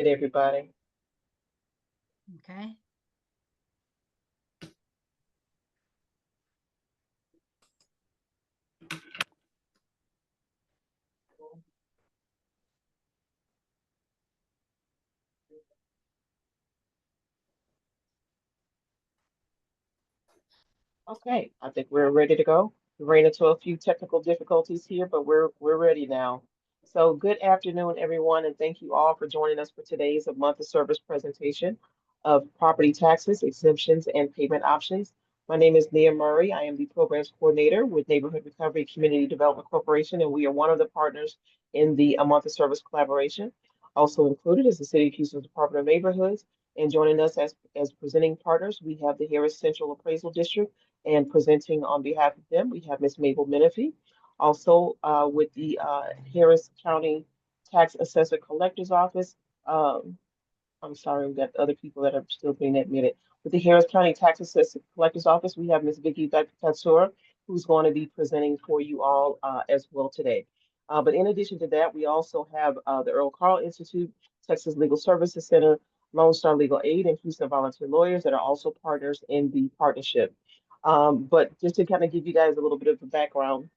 everybody. Okay. Okay, I think we're ready to go. We ran into a few technical difficulties here, but we're ready now. So good afternoon, everyone, and thank you all for joining us for today's a month of service presentation of property taxes, exemptions, and payment options. My name is Nia Murray. I am the programs coordinator with Neighborhood Recovery Community Development Corporation, and we are one of the partners in the a month of service collaboration. Also included is the City of Houston Department of Neighborhoods. And joining us as presenting partners, we have the Harris Central Appraisal District and presenting on behalf of them, we have Ms. Mabel Menifee. Also with the Harris County Tax Assessor Collector's Office. Um, I'm sorry, we've got other people that are still being admitted. With the Harris County Tax Assessor Collector's Office, we have Ms. Vicky Tatsura, who's going to be presenting for you all as well today. But in addition to that, we also have the Earl Carl Institute, Texas Legal Services Center, Lone Star Legal Aid, and Houston Volunteer Lawyers that are also partners in the partnership. But just to kind of give you guys a little bit of a background,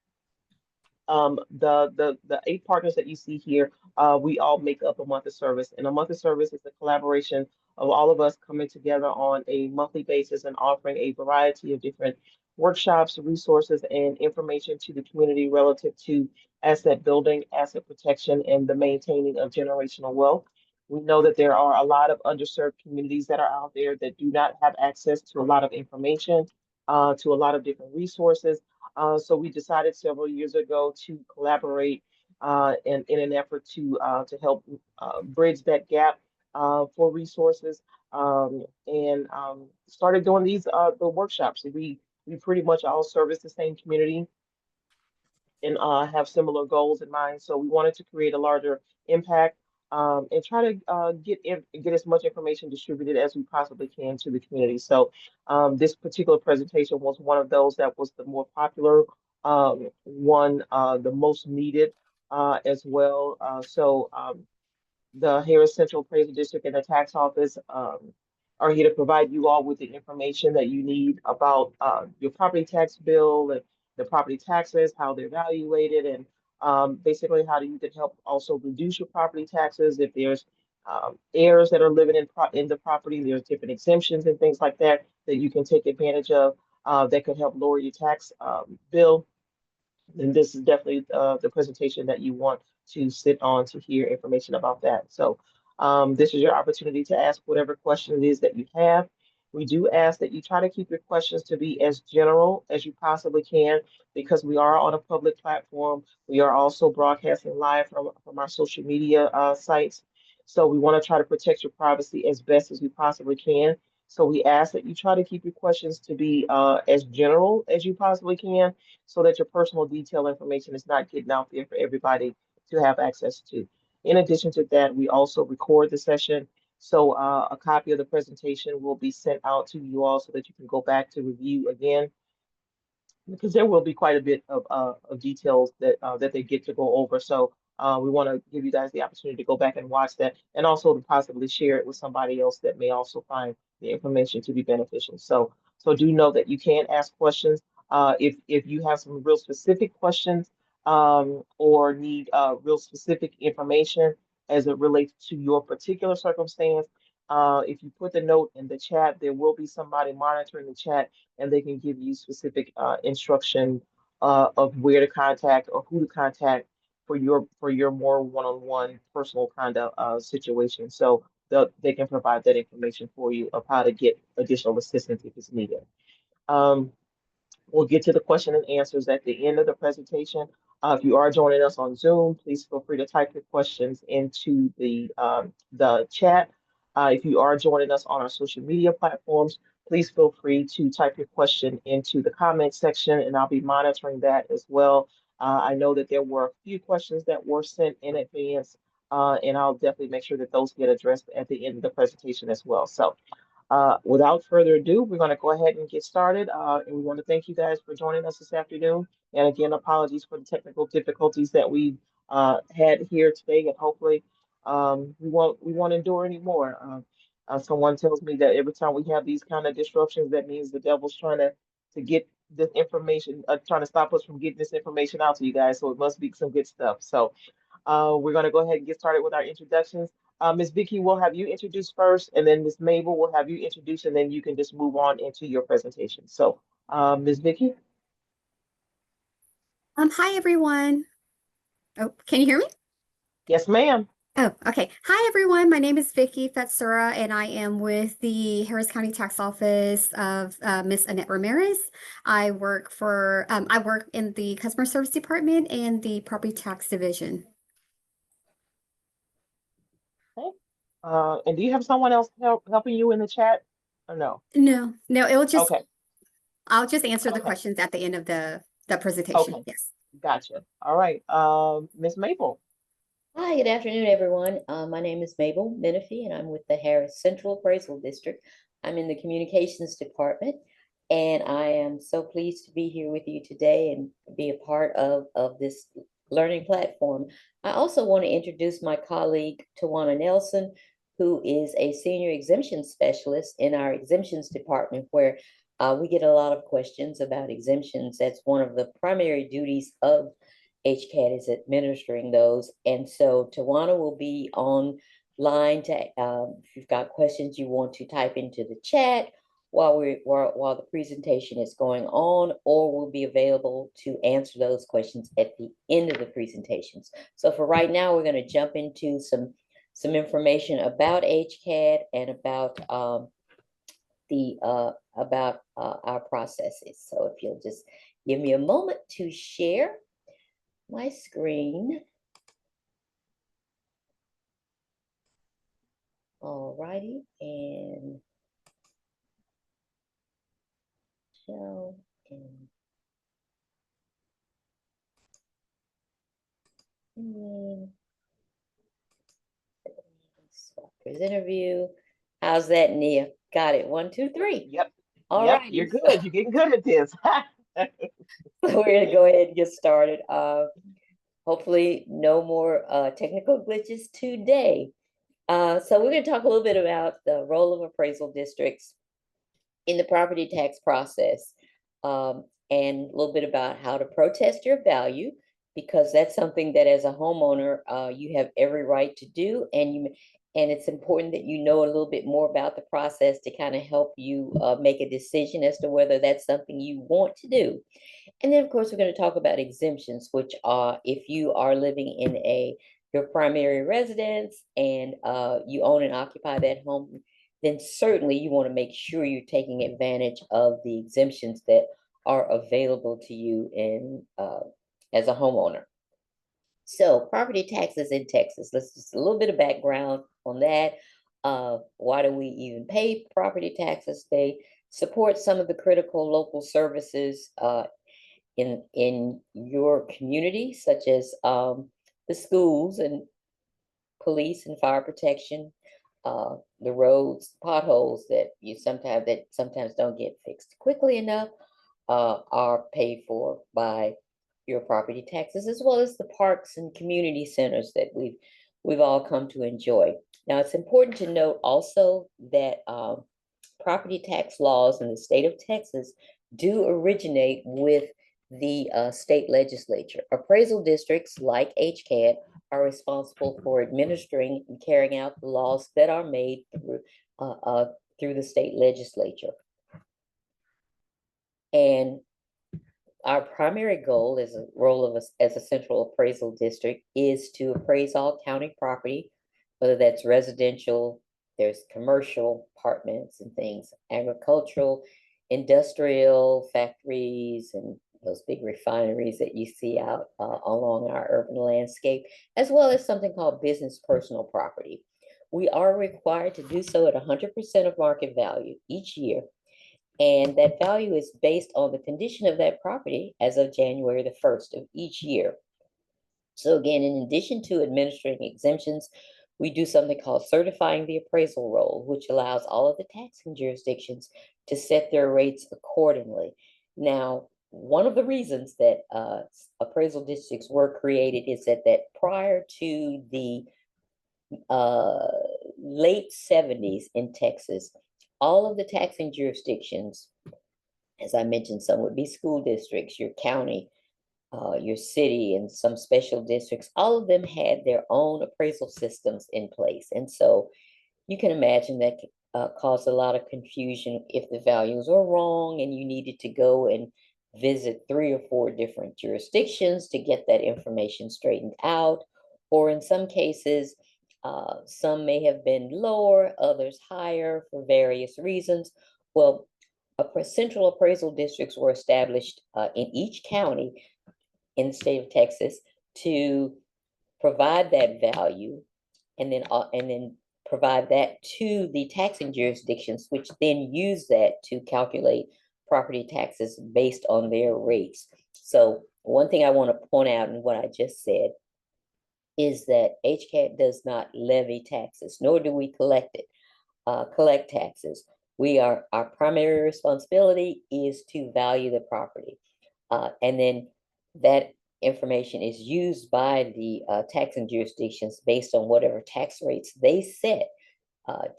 the eight partners that you see here, we all make up a month of service, and a month of service is a collaboration of all of us coming together on a monthly basis and offering a variety of different workshops, resources, and information to the community relative to asset building, asset protection, and the maintaining of generational wealth. We know that there are a lot of underserved communities that are out there that do not have access to a lot of information, to a lot of different resources. So we decided several years ago to collaborate in an effort to help bridge that gap for resources, and started doing these the workshops. We pretty much all service the same community and have similar goals in mind. So we wanted to create a larger impact and try to get as much information distributed as we possibly can to the community. So this particular presentation was one of those that was the more popular one, the most needed as well. The Harris Central Appraisal District and the tax office are here to provide you all with the information that you need about your property tax bill and the property taxes, how they're evaluated, and basically how you can help also reduce your property taxes if there's heirs that are living in the property. There's different exemptions and things like that that you can take advantage of that could help lower your tax bill. And this is definitely the presentation that you want to sit on to hear information about that. So this is your opportunity to ask whatever question it is that you have. We do ask that you try to keep your questions to be as general as you possibly can because we are on a public platform. We are also broadcasting live from our social media sites. So we want to try to protect your privacy as best as we possibly can. So we ask that you try to keep your questions to be as general as you possibly can so that your personal detail information is not getting out there for everybody to have access to. In addition to that, we also record the session. So a copy of the presentation will be sent out to you all so that you can go back to review again because there will be quite a bit of details that they get to go over. So we want to give you guys the opportunity to go back and watch that, and also to possibly share it with somebody else that may also find the information to be beneficial. So do know that you can ask questions if you have some real specific questions or need real specific information as it relates to your particular circumstance. If you put the note in the chat, there will be somebody monitoring the chat and they can give you specific instruction of where to contact or who to contact for your more one-on-one personal kind of situation. So they can provide that information for you of how to get additional assistance if it's needed. Um, We'll get to the question and answers at the end of the presentation. If you are joining us on Zoom, please feel free to type your questions into the chat. If you are joining us on our social media platforms, please feel free to type your question into the comment section, and I'll be monitoring that as well. I know that there were a few questions that were sent in advance, and I'll definitely make sure that those get addressed at the end of the presentation as well. So without further ado, we're going to go ahead and get started. And we want to thank you guys for joining us this afternoon. And again, apologies for the technical difficulties that we had here today. And hopefully, we won't endure anymore. Someone tells me that every time we have these kind of disruptions, that means the devil's trying to get this information, trying to stop us from getting this information out to you guys. So it must be some good stuff. So we're going to go ahead and get started with our introductions. Ms. Vicky, we'll have you introduce first, and then Ms. Mabel will have you introduce, and then you can just move on into your presentation. So, Ms. Vicky? Hi everyone. Oh, can you hear me? Yes, ma'am. Oh, okay. Hi everyone. My name is Vicky Fetsura, and I am with the Harris County Tax Office of Miss Annette Ramirez. I work in the Customer Service Department and the Property Tax Division. Okay. And do you have someone else helping you in the chat or no? No, Okay. I'll just answer the Okay. questions at the end of the presentation. Okay. Yes. Gotcha. All right. Ms. Mabel. Hi, good afternoon, everyone. My name is Mabel Menifee, and I'm with the Harris Central Appraisal District. I'm in the Communications Department, and I am so pleased to be here with you today and be a part of this learning platform. I also want to introduce my colleague, Tawana Nelson, who is a senior exemption specialist in our exemptions department, where we get a lot of questions about exemptions. That's one of the primary duties of HCAT, is administering those. And so Tawana will be online to, if you've got questions you want to type into the chat while the presentation is going on, or will be available to answer those questions at the end of the presentations. So for right now, we're going to jump into some information about HCAT and about our processes. So if you'll just give me a moment to share my screen. All righty, and show and presenter view. How's that, Nia? Got it. 1, 2, 3. Yep. All Yep. right. You're good. You're getting good at this. So we're gonna go ahead and get started. Hopefully no more technical glitches today. So we're going to talk a little bit about the role of appraisal districts in the property tax process, and a little bit about how to protest your value, because that's something that as a homeowner, you have every right to do, and it's important that you know a little bit more about the process to kind of help you make a decision as to whether that's something you want to do. And then, of course, we're going to talk about exemptions, which are if you are living in your primary residence and you own and occupy that home, then certainly you want to make sure you're taking advantage of the exemptions that are available to you as a homeowner. So property taxes in Texas, let's just a little bit of background on that. Why do we even pay property taxes? They support some of the critical local services in your community, such as the schools and police and fire protection, the roads, potholes that sometimes don't get fixed quickly enough, are paid for by your property taxes, as well as the parks and community centers that we've all come to enjoy. Now, it's important to note also that property tax laws in the state of Texas do originate with the state legislature. Appraisal districts like HCAD are responsible for administering and carrying out the laws that are made through the state legislature. And our primary goal as a role of as a central appraisal district is to appraise all county property, whether that's residential, there's commercial apartments and things, agricultural, industrial, factories, and those big refineries that you see out along our urban landscape, as well as something called business personal property. We are required to do so at 100% of market value each year. And that value is based on the condition of that property as of January the 1st of each year. So again, in addition to administering exemptions, we do something called certifying the appraisal roll, which allows all of the taxing jurisdictions to set their rates accordingly. Now, one of the reasons that appraisal districts were created is that prior to the late 70s in Texas, all of the taxing jurisdictions, as I mentioned, some would be school districts, your county, your city, and some special districts, all of them had their own appraisal systems in place. And so you can imagine that caused a lot of confusion if the values are wrong and you needed to go and visit 3 or 4 different jurisdictions to get that information straightened out. Or in some cases, some may have been lower, others higher for various reasons. Well, central appraisal districts were established in each county in the state of Texas to provide that value, and then provide that to the taxing jurisdictions, which then use that to calculate property taxes based on their rates. So one thing I want to point out in what I just said is that HCAT does not levy taxes, nor do we collect taxes. Our primary responsibility is to value the property. And then that information is used by the taxing jurisdictions based on whatever tax rates they set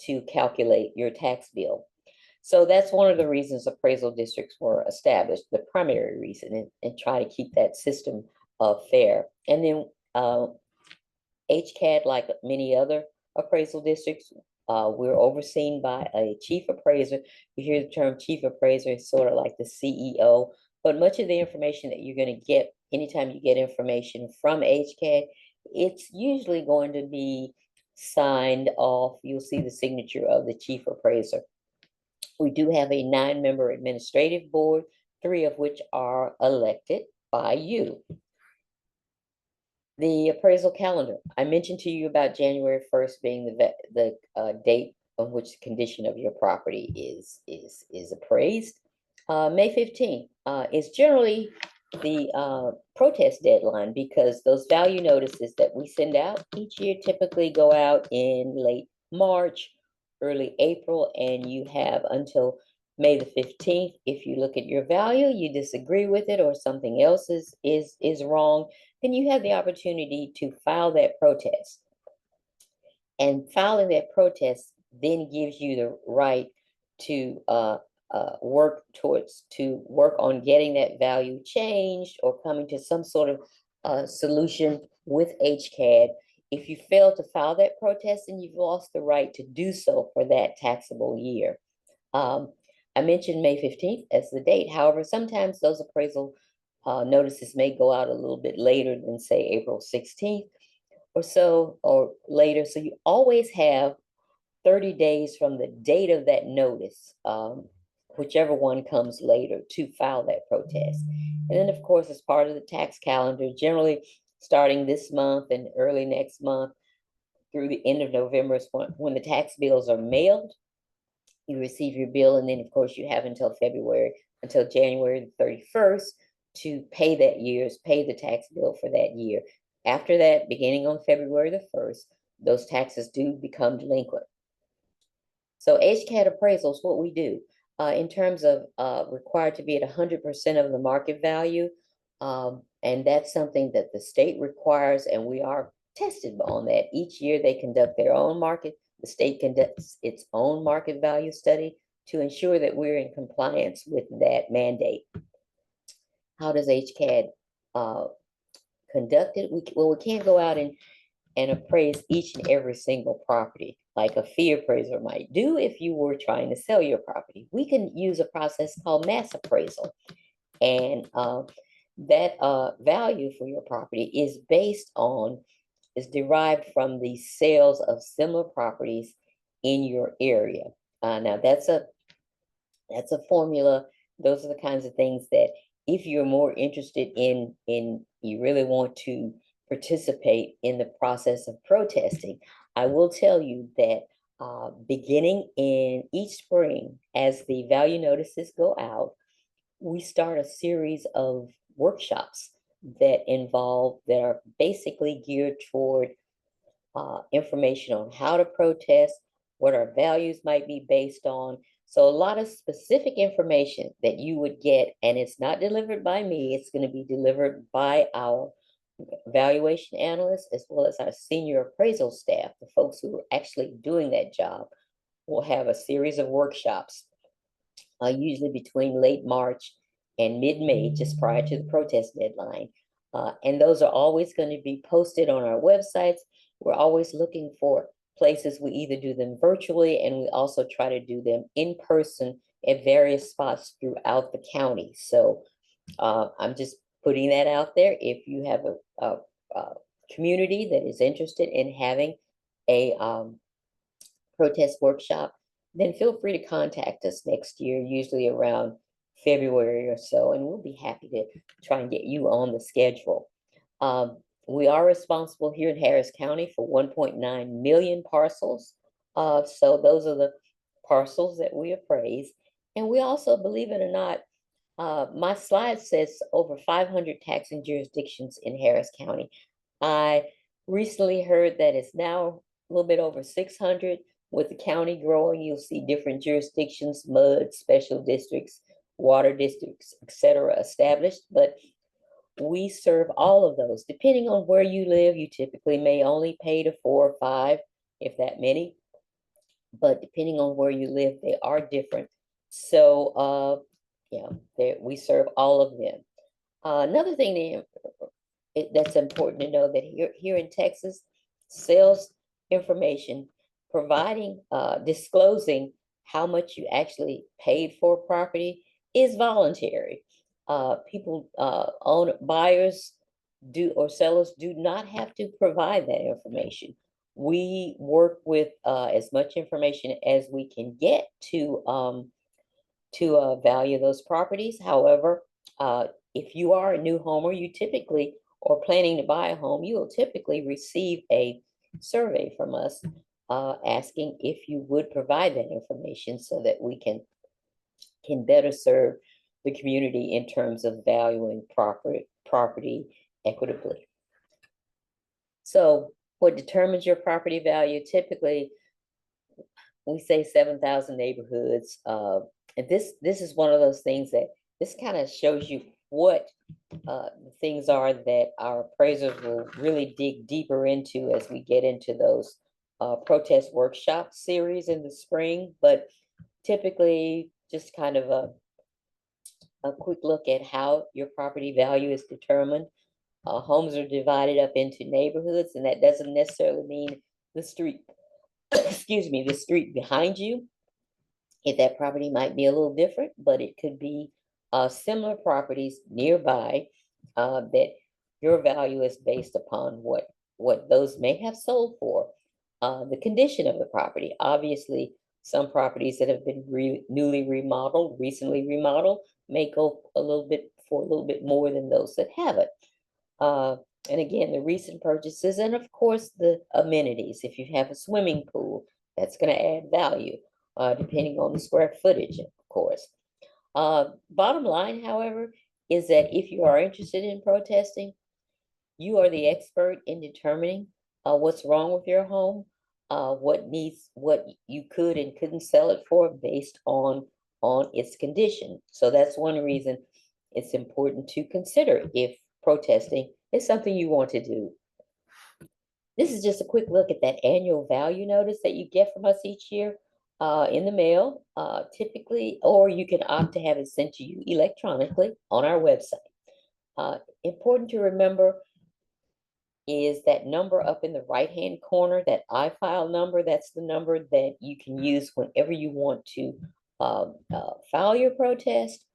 to calculate your tax bill. So that's one of the reasons appraisal districts were established, the primary reason, and try to keep that system fair. And then HCAT, like many other appraisal districts, we're overseen by a chief appraiser. You hear the term chief appraiser, it's sort of like the CEO, but much of the information that you're going to get anytime you get information from HCAT, it's usually going to be signed off. You'll see the signature of the chief appraiser. We do have a 9-member administrative board, 3 of which are elected by you. The appraisal calendar. I mentioned to you about January 1st being the date on which the condition of your property is appraised. May 15th is generally the protest deadline, because those value notices that we send out each year typically go out in late March, early April, and you have until May the 15th. If you look at your value, you disagree with it, or something else is wrong, then you have the opportunity to file that protest. And filing that protest then gives you the right to work on getting that value changed or coming to some sort of solution with HCAD. If you fail to file that protest, then you've lost the right to do so for that taxable year. I mentioned May 15th as the date. However, sometimes those appraisal notices may go out a little bit later than, say, April 16th or so, or later. So you always have 30 days from the date of that notice, whichever one comes later, to file that protest. And then, of course, as part of the tax calendar, generally starting this month and early next month through the end of November is when the tax bills are mailed. You receive your bill, and then, of course, you have until January the 31st to pay the tax bill for that year. After that, beginning on February the 1st, those taxes do become delinquent. So HCAT appraisals, what we do in terms of required to be at 100% of the market value, and that's something that the state requires, and we are tested on that. Each year they conduct their own the state conducts its own market value study to ensure that we're in compliance with that mandate. How does HCAD conduct it? We can't go out and appraise each and every single property like a fee appraiser might do if you were trying to sell your property. We can use a process called mass appraisal, and that value for your property is derived from the sales of similar properties in your area. Now that's a formula. Those are the kinds of things that, if you're more interested in you really want to participate in the process of protesting, I will tell you that beginning in each spring, as the value notices go out, we start a series of workshops that are basically geared toward information on how to protest, what our values might be based on. So a lot of specific information that you would get, and it's not delivered by me, it's going to be delivered by our valuation analysts, as well as our senior appraisal staff, the folks who are actually doing that job, will have a series of workshops, usually between late March and mid-May, just prior to the protest deadline. And those are always going to be posted on our websites. We're always looking for places. We either do them virtually, and we also try to do them in person at various spots throughout the county. So I'm just putting that out there. If you have a community that is interested in having a protest workshop, then feel free to contact us next year, usually around February or so, and we'll be happy to try and get you on the schedule. We are responsible here in Harris County for 1.9 million parcels. So those are the parcels that we appraise. And we also, believe it or not, my slide says over 500 taxing jurisdictions in Harris County. I recently heard that it's now a little bit over 600. With the county growing, you'll see different jurisdictions, MUD, special districts, water districts, etc., established. But we serve all of those. Depending on where you live, you typically may only pay to 4 or 5, if that many. But depending on where you live, they are different. So, we serve all of them. Another thing that's important to know that here in Texas, sales information, providing, disclosing how much you actually paid for property is voluntary. People, buyers or sellers do not have to provide that information. We work with as much information as we can get to value those properties. However, if you are a new homeowner, you typically, or planning to buy a home, you will typically receive a survey from us asking if you would provide that information so that we can better serve the community in terms of valuing property equitably. So what determines your property value? Typically, we say 7,000 neighborhoods. And this is one of those things that this kind of shows you what the things are that our appraisers will really dig deeper into as we get into those protest workshop series in the spring. But typically, just kind of a quick look at how your property value is determined. Homes are divided up into neighborhoods, and that doesn't necessarily mean the street, excuse me, the street behind you. If that property might be a little different, but it could be similar properties nearby that your value is based upon what those may have sold for. The condition of the property. Obviously, some properties that have been newly remodeled, recently remodeled, may go a little bit more than those that haven't. And again, the recent purchases, and of course the amenities. If you have a swimming pool, that's going to add value, depending on the square footage, of course. Bottom line, however, is that if you are interested in protesting, you are the expert in determining what's wrong with your home, what you could and couldn't sell it for based on its condition. So that's one reason it's important to consider if protesting is something you want to do. This is just a quick look at that annual value notice that you get from us each year in the mail, typically, or you can opt to have it sent to you electronically on our website. Important to remember is that number up in the right-hand corner, that iFile number. That's the number that you can use whenever you want to file your protest,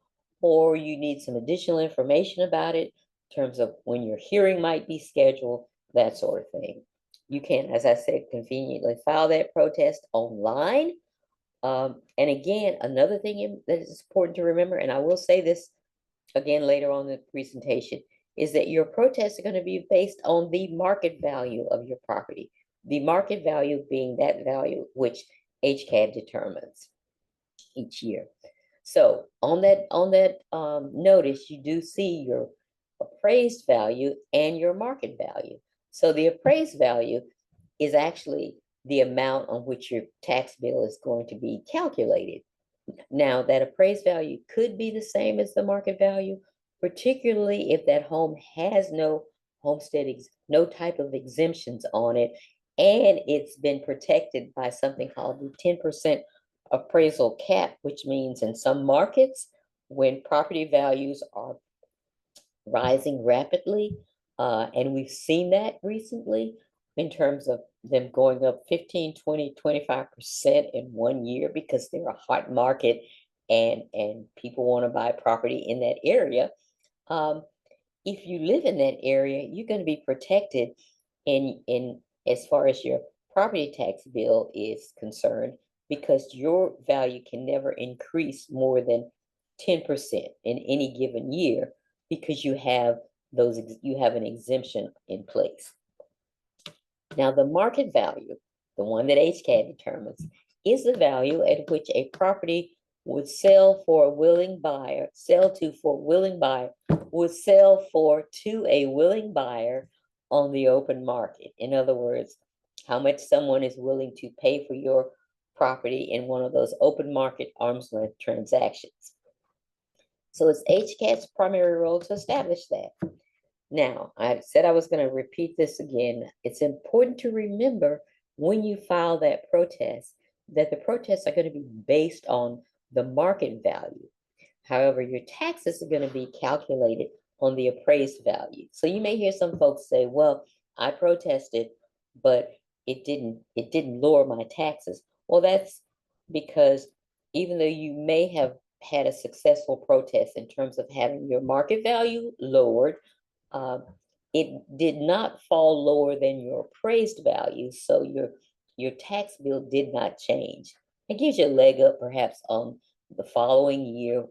or you need some additional information about it in terms of when your hearing might be scheduled, that sort of thing. You can, as I said, conveniently file that protest online. And again, another thing that is important to remember, and I will say this again later on in the presentation, is that your protests are going to be based on the market value of your property. The market value being that value which HCAD determines each year. So on that notice, you do see your appraised value and your market value. So the appraised value is actually the amount on which your tax bill is going to be calculated. Now, that appraised value could be the same as the market value, particularly if that home has no no type of exemptions on it, and it's been protected by something called the 10% appraisal cap, which means in some markets, when property values are rising rapidly, and we've seen that recently in terms of them going up 15, 20, 25% in 1 year because they're a hot market and people want to buy property in that area. If you live in that area, you're going to be protected in as far as your property tax bill is concerned, because your value can never increase more than 10% in any given year, because you have an exemption in place. Now, the market value, the one that HCAD determines, is the value at which a property would sell for a willing buyer, would sell for to a willing buyer on the open market. In other words, how much someone is willing to pay for your property in one of those open market arm's length transactions. So it's HCAD's primary role to establish that. Now, I said I was going to repeat this again. It's important to remember when you file that protest, that the protests are going to be based on the market value. However, your taxes are going to be calculated on the appraised value. So you may hear some folks say, well, I protested, but it didn't lower my taxes. Well, that's because even though you may have had a successful protest in terms of having your market value lowered, it did not fall lower than your appraised value. So your tax bill did not change. It gives you a leg up perhaps on the following year,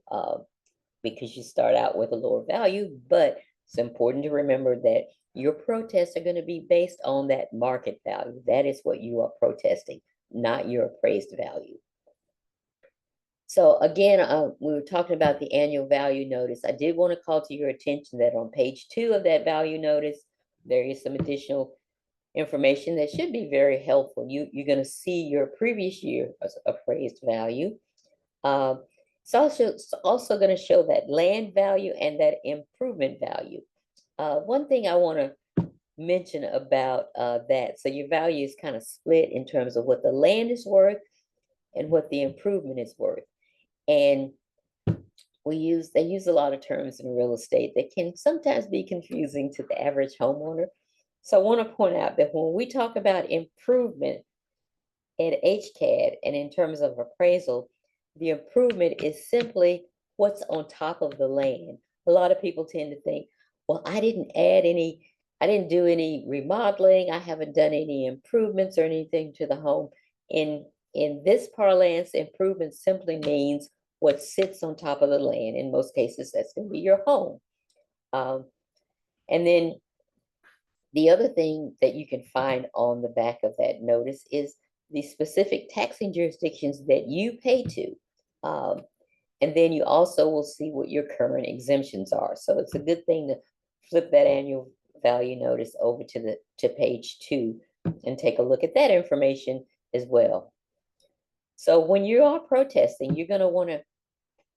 because you start out with a lower value, but it's important to remember that your protests are going to be based on that market value. That is what you are protesting, not your appraised value. So again, we were talking about the annual value notice. I did want to call to your attention that on page 2 of that value notice, there is some additional information that should be very helpful. You're going to see your previous year appraised value. It's also going to show that land value and that improvement value. One thing I want to mention about that, so your value is kind of split in terms of what the land is worth and what the improvement is worth. And they use a lot of terms in real estate that can sometimes be confusing to the average homeowner. So I want to point out that when we talk about improvement at HCAD and in terms of appraisal, the improvement is simply what's on top of the land. A lot of people tend to think, well, I didn't do any remodeling, I haven't done any improvements or anything to the home. In this parlance, improvement simply means what sits on top of the land. In most cases, that's going to be your home. And then the other thing that you can find on the back of that notice is the specific taxing jurisdictions that you pay to. And then you also will see what your current exemptions are. So it's a good thing to flip that annual value notice over to page 2 and take a look at that information as well. So when you are protesting, you're going to want to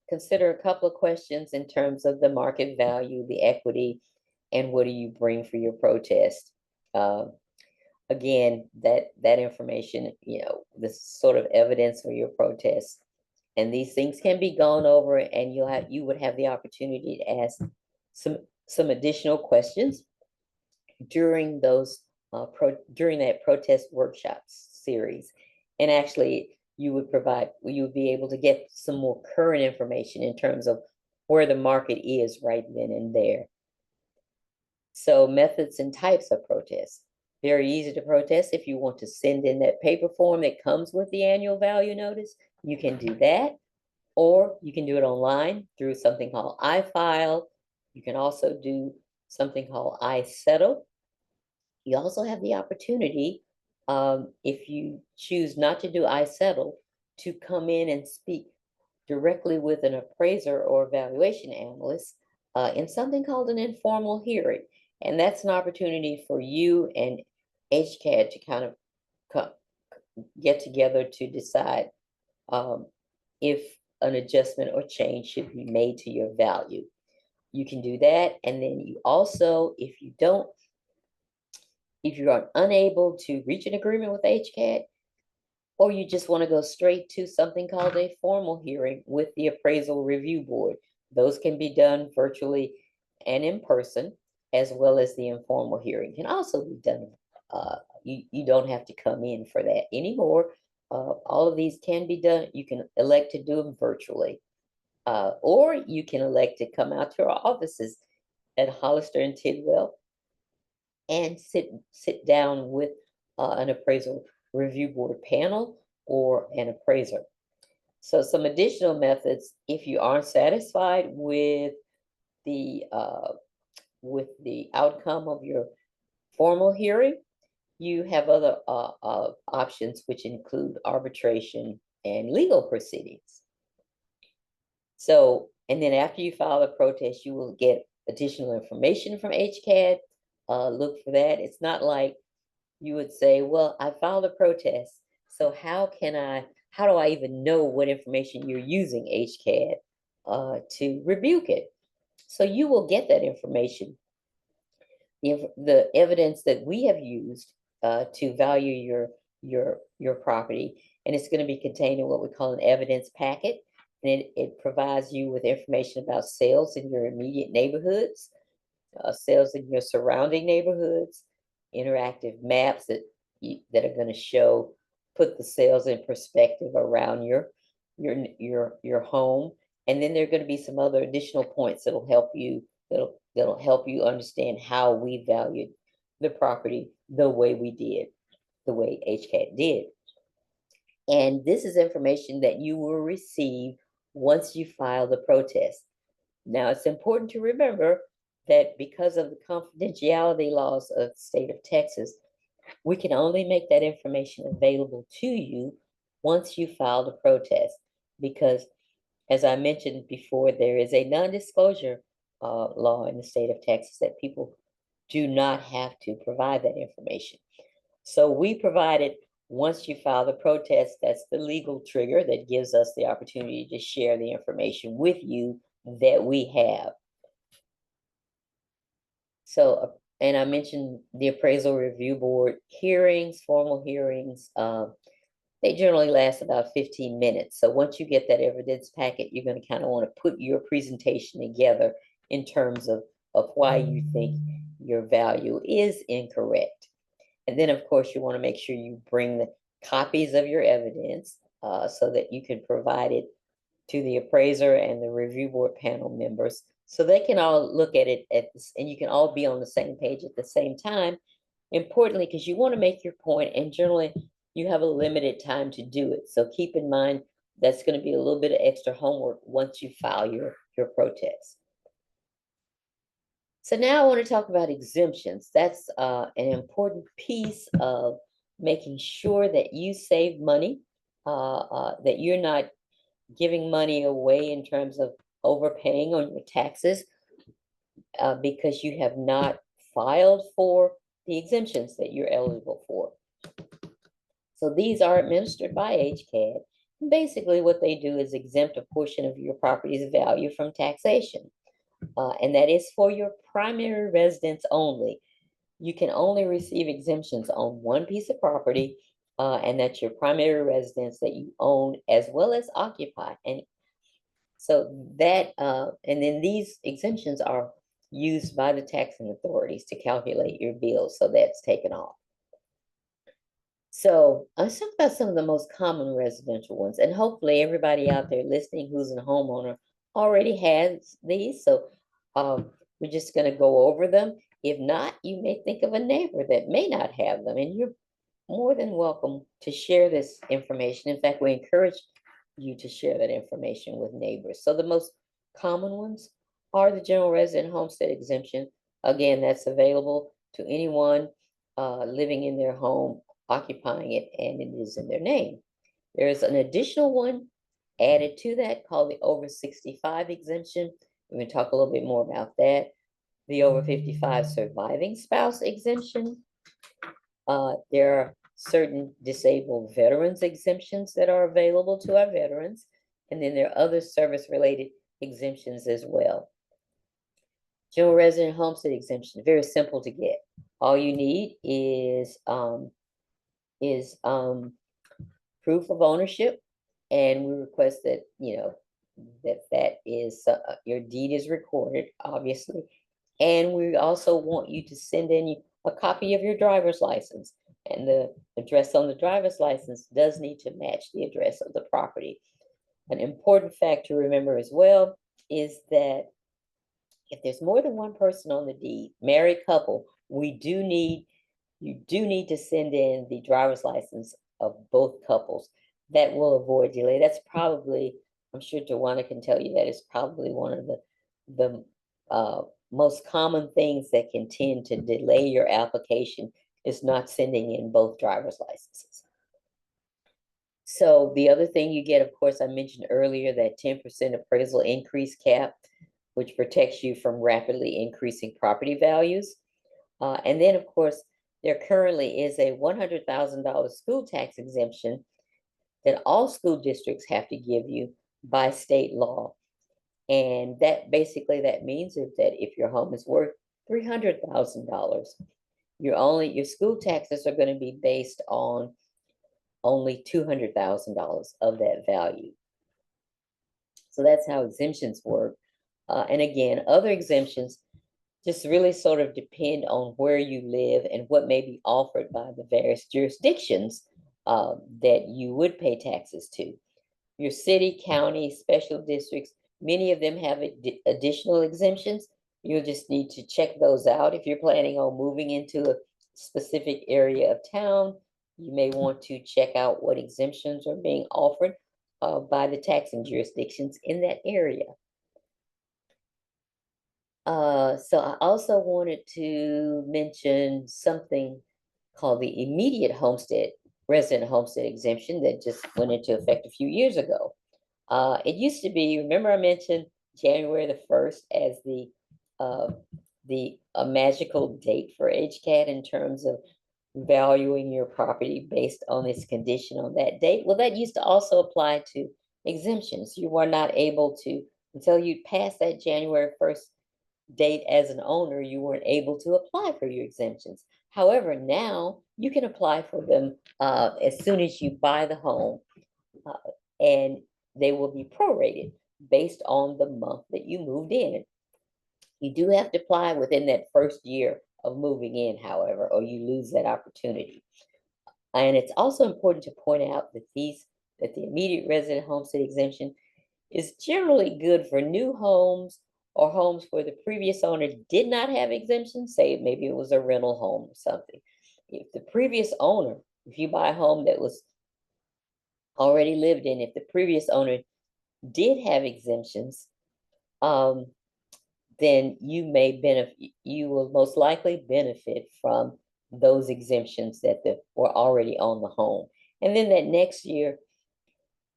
consider a couple of questions in terms of the market value, the equity, and what do you bring for your protest. Again, that information, this sort of evidence for your protest. And these things can be gone over, and you would have the opportunity to ask some additional questions during those during that protest workshops series. And actually, you would be able to get some more current information in terms of where the market is right then and there. So methods and types of protests. Very easy to protest. If you want to send in that paper form that comes with the annual value notice, you can do that, or you can do it online through something called iFile. You can also do something called iSettle. You also have the opportunity, if you choose not to do iSettle, to come in and speak directly with an appraiser or valuation analyst in something called an informal hearing. And that's an opportunity for you and HCAD to kind of get together to decide if an adjustment or change should be made to your value. You can do that. And then you also, if you don't If you are unable to reach an agreement with HCAT, or you just want to go straight to something called a formal hearing with the appraisal review board, those can be done virtually and in person, as well as the informal hearing can also be done. You don't have to come in for that anymore. All of these can be done. You can elect to do them virtually, or you can elect to come out to our offices at Hollister and Tidwell and sit down with an appraisal review board panel or an appraiser. So some additional methods, if you aren't satisfied with the outcome of your formal hearing, you have other options, which include arbitration and legal proceedings. So, and then after you file a protest, you will get additional information from HCAT. Look for that. It's not like you would say, well, I filed a protest, so how do I even know what information you're using HCAT to rebuke it? So you will get that information, the evidence that we have used to value your property, and it's going to be contained in what we call an evidence packet, and it provides you with information about sales in your immediate neighborhoods, sales in your surrounding neighborhoods, interactive maps that are going to put the sales in perspective around your home, and then there are going to be some other additional points that'll help you understand how we valued the property the way HCAT did. And this is information that you will receive once you file the protest. Now, it's important to remember that because of the confidentiality laws of the state of Texas, we can only make that information available to you once you file the protest, because as I mentioned before, there is a non-disclosure law in the state of Texas that people do not have to provide that information. So we provide it once you file the protest. That's the legal trigger that gives us the opportunity to share the information with you that we have. So, and I mentioned the appraisal review board hearings, formal hearings, they generally last about 15 minutes. So once you get that evidence packet, you're going to kind of want to put your presentation together in terms of why you think your value is incorrect. And then, of course, you want to make sure you bring the copies of your evidence so that you can provide it to the appraiser and the review board panel members, so they can all look at it and you can all be on the same page at the same time. Importantly, because you want to make your point, and generally you have a limited time to do it. So keep in mind that's going to be a little bit of extra homework once you file your protest. So now I want to talk about exemptions. That's an important piece of making sure that you save money, that you're not giving money away in terms of overpaying on your taxes because you have not filed for the exemptions that you're eligible for. So these are administered by HCAT. And basically what they do is exempt a portion of your property's value from taxation. And that is for your primary residence only. You can only receive exemptions on one piece of property, and that's your primary residence that you own as well as occupy. And so that, and then these exemptions are used by the taxing authorities to calculate your bills. So that's taken off. So let's talk about some of the most common residential ones. And hopefully everybody out there listening who's a homeowner already has these. So we're just going to go over them. If not, you may think of a neighbor that may not have them, and you're more than welcome to share this information. In fact, we encourage you to share that information with neighbors. So the most common ones are the general resident homestead exemption. Again, that's available to anyone living in their home, occupying it, and it is in their name. There is an additional one added to that called the over 65 exemption. We're going to talk a little bit more about that. The over 55 surviving spouse exemption. There are certain disabled veterans exemptions that are available to our veterans. And then there are other service-related exemptions as well. General resident homestead exemption, very simple to get. All you need is proof of ownership, and we request that, you know, that is your deed is recorded, obviously. And we also want you to send in a copy of your driver's license, and the address on the driver's license does need to match the address of the property. An important fact to remember as well is that if there's more than one person on the deed, married couple, you do need to send in the driver's license of both couples. That will avoid delay. That's probably, I'm sure Joanna can tell you, that is probably one of the most common things that can tend to delay your application, is not sending in both driver's licenses. So the other thing you get, of course, I mentioned earlier, that 10% appraisal increase cap, which protects you from rapidly increasing property values. And then, of course, there currently is a $100,000 school tax exemption that all school districts have to give you by state law. And that basically, that means that if your home is worth $300,000, your school taxes are going to be based on only $200,000 of that value. So that's how exemptions work. And again, other exemptions just really sort of depend on where you live and what may be offered by the various jurisdictions that you would pay taxes to. Your city, county, special districts, many of them have additional exemptions. You'll just need to check those out. If you're planning on moving into a specific area of town, you may want to check out what exemptions are being offered by the taxing jurisdictions in that area. So I also wanted to mention something called the immediate resident homestead exemption that just went into effect a few years ago. It used to be, remember I mentioned January the 1st as a magical date for HCAT in terms of valuing your property based on its condition on that date. Well, that used to also apply to exemptions. You were not able to, until you passed that January 1st date as an owner, you weren't able to apply for your exemptions. However, now you can apply for them as soon as you buy the home, and they will be prorated based on the month that you moved in. You do have to apply within that first year of moving in, however, or you lose that opportunity. And it's also important to point out that the immediate resident homestead exemption is generally good for new homes or homes where the previous owner did not have exemptions. Say maybe it was a rental home or something. If the previous owner, if you buy a home that was already lived in, if the previous owner did have exemptions, then you will most likely benefit from those exemptions that were already on the home. And then that next year,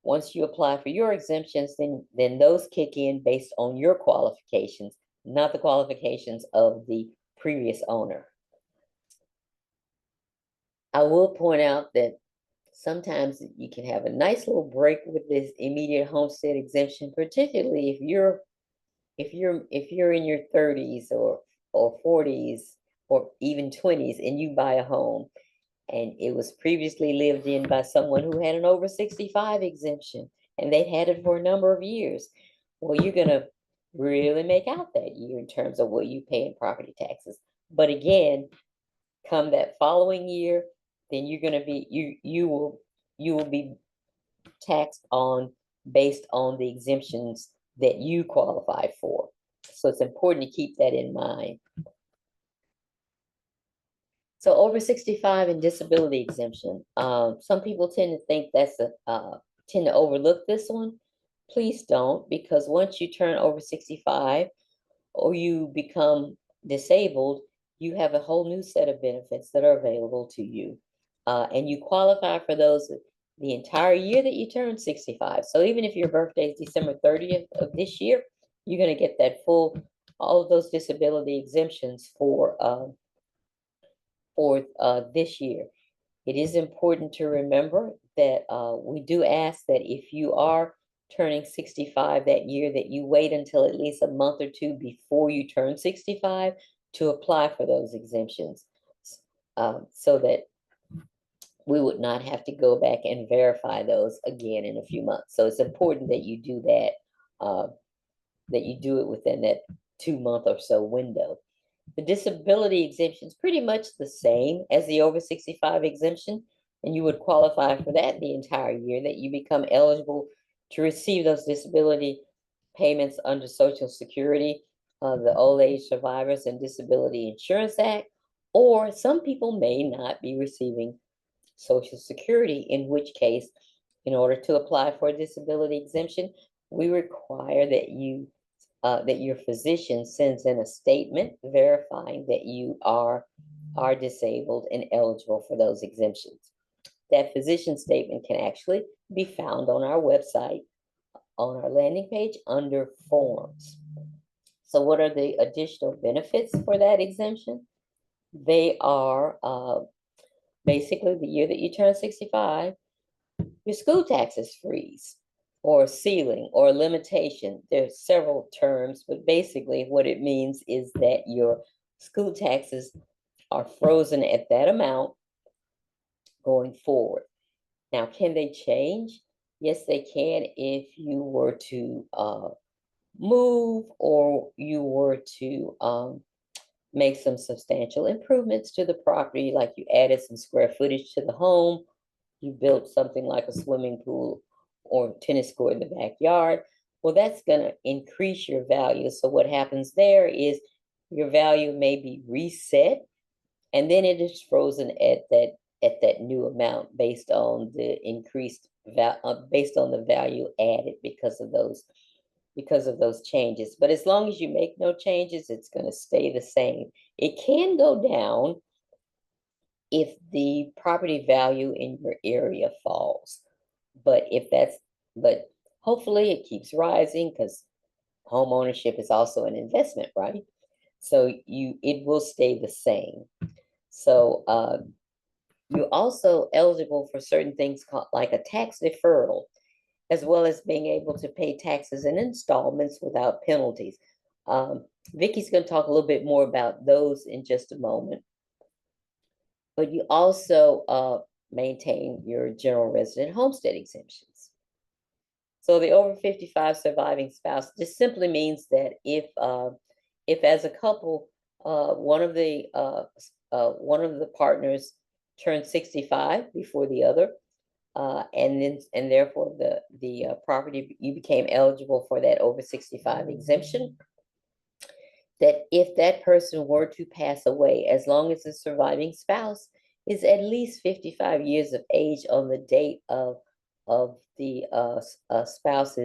once you apply for your exemptions, then those kick in based on your qualifications, not the qualifications of the previous owner. I will point out that sometimes you can have a nice little break with this immediate homestead exemption, particularly if you're in your 30s or 40s or even 20s and you buy a home and it was previously lived in by someone who had an over 65 exemption and they'd had it for a number of years. Well, you're going to really make out that year in terms of what you pay in property taxes. But again, come that following year, then you're going to be, you will be taxed based on the exemptions that you qualify for. So it's important to keep that in mind. So over 65 and disability exemption. Some people tend to think tend to overlook this one. Please don't, because once you turn over 65 or you become disabled, you have a whole new set of benefits that are available to you. And you qualify for those the entire year that you turn 65. So even if your birthday is December 30th of this year, you're going to get that all of those disability exemptions for this year. It is important to remember that we do ask that if you are turning 65 that year, that you wait until at least a month or two before you turn 65 to apply for those exemptions, so that we would not have to go back and verify those again in a few months. So it's important that you do that, that you do it within that 2-month or so window. The disability exemption is pretty much the same as the over 65 exemption, and you would qualify for that the entire year that you become eligible to receive those disability payments under Social Security, the Old Age Survivors and Disability Insurance Act, or some people may not be receiving Social Security, in which case, in order to apply for a disability exemption, we require that you that your physician sends in a statement verifying that you are disabled and eligible for those exemptions. That physician statement can actually be found on our website, on our landing page under forms. So what are the additional benefits for that exemption? They are basically the year that you turn 65, your school taxes freeze, or ceiling, or limitation. There's several terms, but basically what it means is that your school taxes are frozen at that amount going forward. Now, can they change? Yes, they can if you were to move, or you were to make some substantial improvements to the property, like you added some square footage to the home, you built something like a swimming pool or tennis court in the backyard. Well, that's going to increase your value. So what happens there is your value may be reset, and then it is frozen at that new amount based on the increased based on the value added because of those changes. But as long as you make no changes, it's going to stay the same. It can go down if the property value in your area falls. But hopefully it keeps rising, because home ownership is also an investment, right? So it will stay the same. So you're also eligible for certain things called like a tax deferral, as well as being able to pay taxes in installments without penalties. Vicky's going to talk a little bit more about those in just a moment. But you also maintain your general resident homestead exemptions. So the over 55 surviving spouse just simply means that if as a couple, one of the partners turned 65 before the other, and therefore the property, you became eligible for that over 65 exemption, that if that person were to pass away, as long as the surviving spouse is at least 55 years of age on the date of the spouse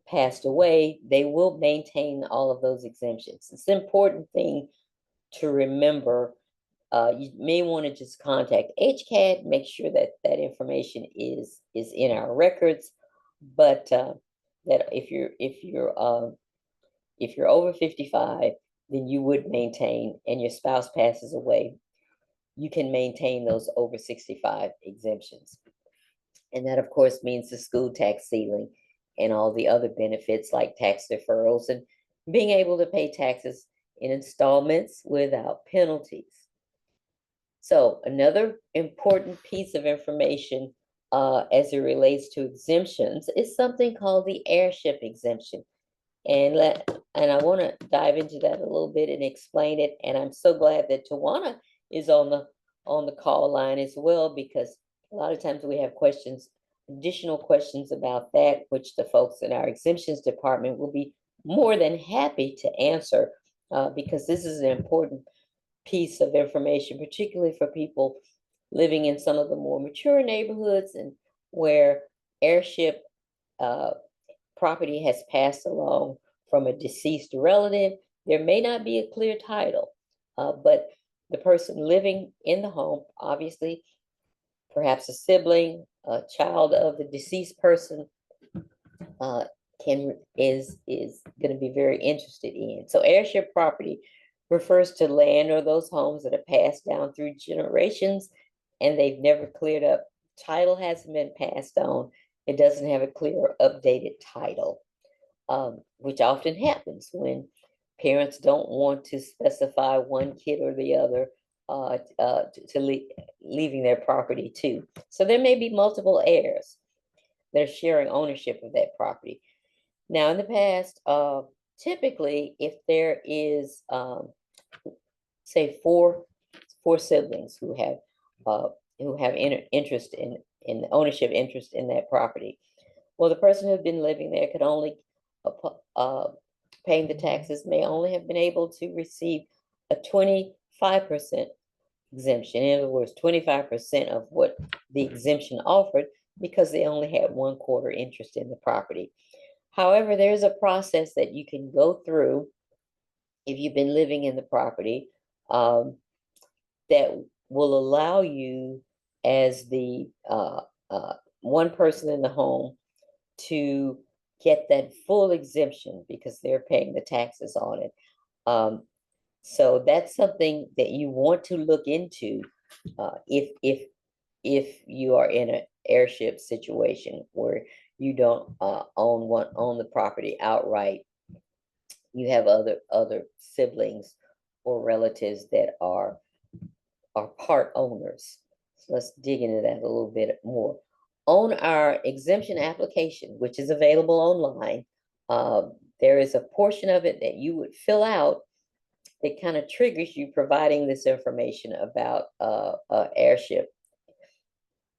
passed away, they will maintain all of those exemptions. It's an important thing to remember. You may want to just contact HCAD, make sure that that information is in our records, but that if you're over 55, then you would maintain, and your spouse passes away, you can maintain those over 65 exemptions. And that, of course, means the school tax ceiling and all the other benefits like tax deferrals and being able to pay taxes in installments without penalties. So another important piece of information as it relates to exemptions is something called the heirship exemption. And I want to dive into that a little bit and explain it. And I'm so glad that Tawana is on the call line as well, because a lot of times we have additional questions about that, which the folks in our exemptions department will be more than happy to answer, because this is an important piece of information, particularly for people living in some of the more mature neighborhoods and where heirship property has passed along from a deceased relative. There may not be a clear title, but the person living in the home, obviously, perhaps a sibling, a child of the deceased person, is going to be very interested in. So heirship property refers to land or those homes that are passed down through generations and they've never cleared up. Title hasn't been passed on, it doesn't have a clear updated title, which often happens when parents don't want to specify one kid or the other leaving their property too. So there may be multiple heirs that are sharing ownership of that property. Now, in the past, typically, if there is, say, four siblings who have interest in ownership interest in that property, well, the person who'd been living there could only paying the taxes may only have been able to receive a 25% exemption. In other words, 25% of what the exemption offered, because they only had 1/4 interest in the property. However, there's a process that you can go through if you've been living in the property that will allow you, as the one person in the home, to get that full exemption because they're paying the taxes on it. So that's something that you want to look into if you are in an heirship situation where you don't own the property outright. You have other siblings or relatives that are part owners. So let's dig into that a little bit more. On our exemption application, which is available online, there is a portion of it that you would fill out that kind of triggers you providing this information about heirship.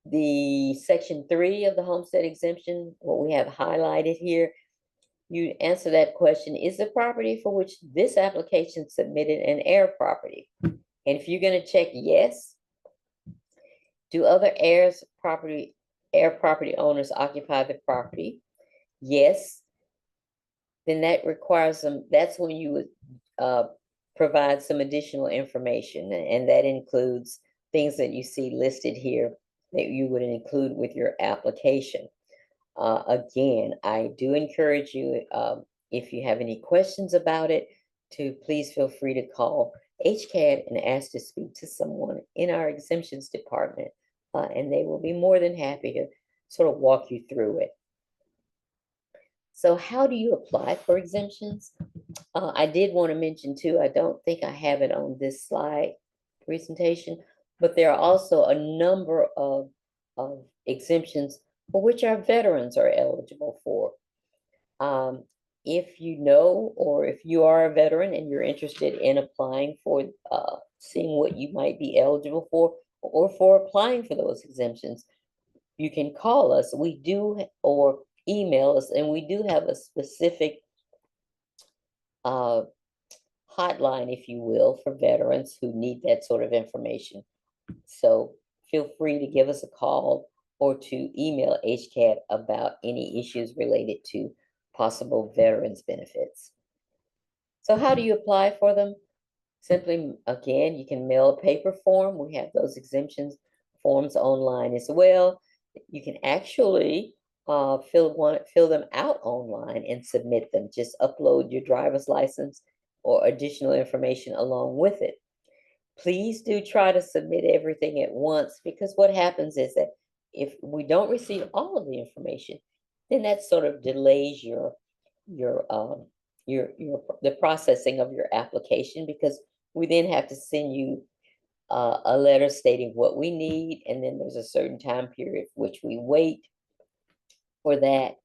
The section 3 of the homestead exemption, what we have highlighted here, you answer that question: is the property for which this application submitted an heir property? And if you're going to check yes, do other heir property owners occupy the property? Yes. Then that requires that's when you would provide some additional information, and that includes things that you see listed here that you would include with your application. Again, I do encourage you, if you have any questions about it, to please feel free to call HCAD and ask to speak to someone in our exemptions department, and they will be more than happy to sort of walk you through it. So how do you apply for exemptions? I did want to mention too, I don't think I have it on this slide presentation, but there are also a number of exemptions for which our veterans are eligible for. If you know, or if you are a veteran and you're interested in applying for, seeing what you might be eligible for, or for applying for those exemptions, you can call us. We do, or email us, and we do have a specific hotline, if you will, for veterans who need that sort of information. So feel free to give us a call or to email HCAD about any issues related to possible veterans benefits. So how do you apply for them? Simply, again, you can mail a paper form. We have those exemptions forms online as well. You can actually fill them out online and submit them. Just upload your driver's license or additional information along with it. Please do try to submit everything at once, because what happens is that if we don't receive all of the information, then that sort of delays the processing of your application, because we then have to send you a letter stating what we need, and then there's a certain time period which we wait for that.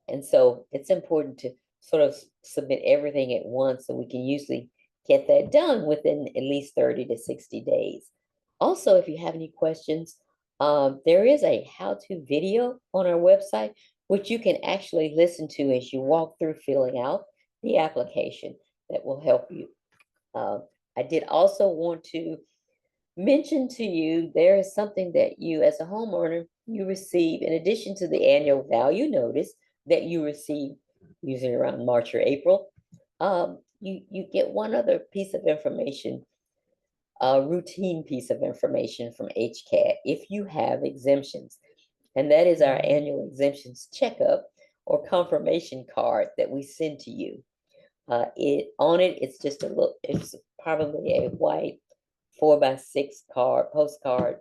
And so it's important to sort of submit everything at once, so we can usually get that done within at least 30 to 60 days. Also, if you have any questions, there is a how-to video on our website, which you can actually listen to as you walk through filling out the application. That will help you. I did also want to mention to you, there is something that you, as a homeowner, you receive in addition to the annual value notice that you receive usually around March or April. You get one other piece of information, a routine piece of information from HCAD if you have exemptions, and that is our annual exemptions checkup or confirmation card that we send to you. It's just a look. It's probably a white 4x6 postcard,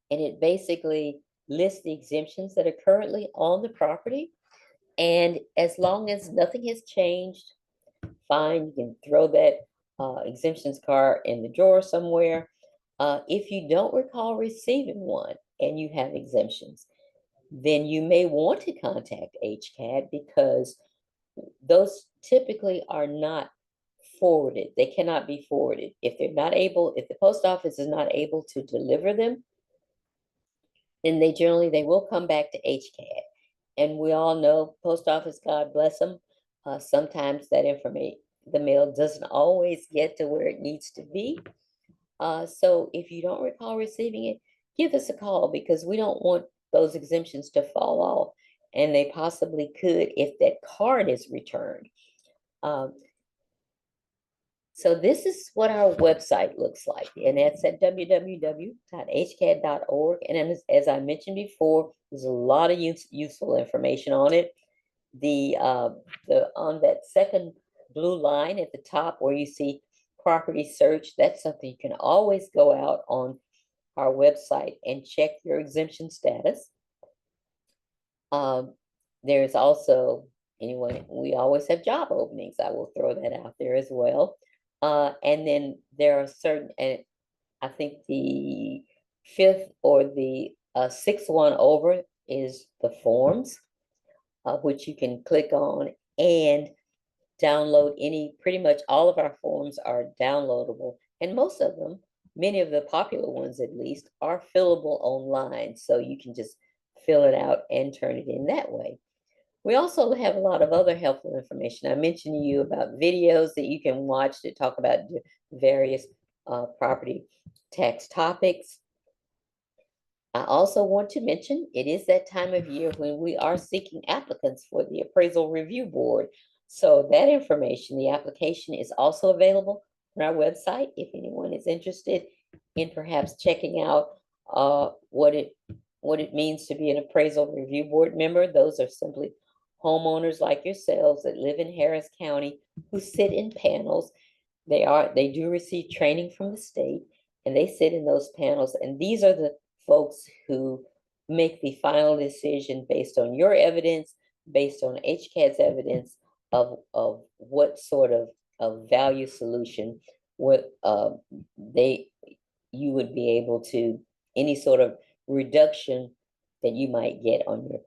and it basically lists the exemptions that are currently on the property. And as long as nothing has changed, fine, you can throw that exemptions card in the drawer somewhere. If you don't recall receiving one and you have exemptions, then you may want to contact HCAD, because those typically are not forwarded. They cannot be forwarded. If they're not able, if the post office is not able to deliver them, then they will come back to HCAD. And we all know post office, God bless them. Sometimes that information, the mail doesn't always get to where it needs to be. So if you don't recall receiving it, give us a call, because we don't want those exemptions to fall off, and they possibly could if that card is returned. So this is what our website looks like, and that's at www.hcad.org. And as I mentioned before, there's a lot of useful information on it. On that second blue line at the top where you see property search, that's something you can always go out on our website and check your exemption status. There's also, anyway, we always have job openings. I will throw that out there as well. And then there are certain, and I think the fifth or the sixth one over is the forms, which you can click on and download pretty much all of our forms are downloadable. And most of them, many of the popular ones at least, are fillable online. So you can just fill it out and turn it in that way. We also have a lot of other helpful information. I mentioned to you about videos that you can watch that talk about various property tax topics. I also want to mention it is that time of year when we are seeking applicants for the Appraisal Review Board. So that information, the application, is also available on our website if anyone is interested in perhaps checking out what it means to be an Appraisal Review Board member. Those are simply homeowners like yourselves that live in Harris County who sit in panels. They do receive training from the state, and they sit in those panels. And these are the folks who make the final decision based on your evidence, based on HCAD's evidence of what sort of value solution you would be able to, any sort of reduction that you might get on your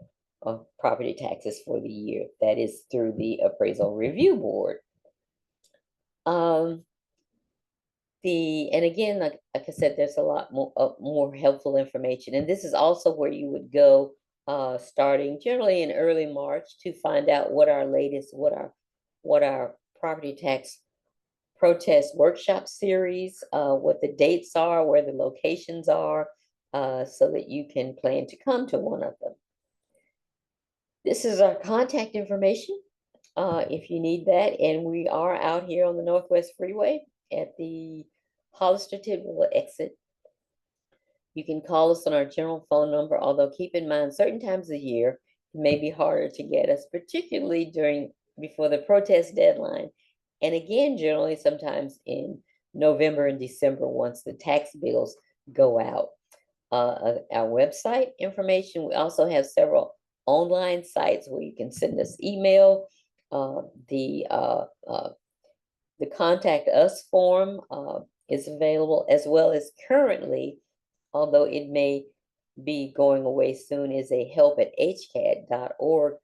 property taxes for the year. That is through the Appraisal Review Board. And again, like I said, there's a lot more helpful information. And this is also where you would go starting generally in early March to find out what our latest, what our property tax protest workshop series, what the dates are, where the locations are, so that you can plan to come to one of them. This is our contact information if you need that. And we are out here on the Northwest Freeway at the Hollister Tidwell exit. You can call us on our general phone number, although keep in mind certain times of the year it may be harder to get us, particularly before the protest deadline. And again, generally sometimes in November and December once the tax bills go out. Our website information, we also have several online sites where you can send us email. The contact us form is available, as well as currently, although it may be going away soon, is a help@hcad.org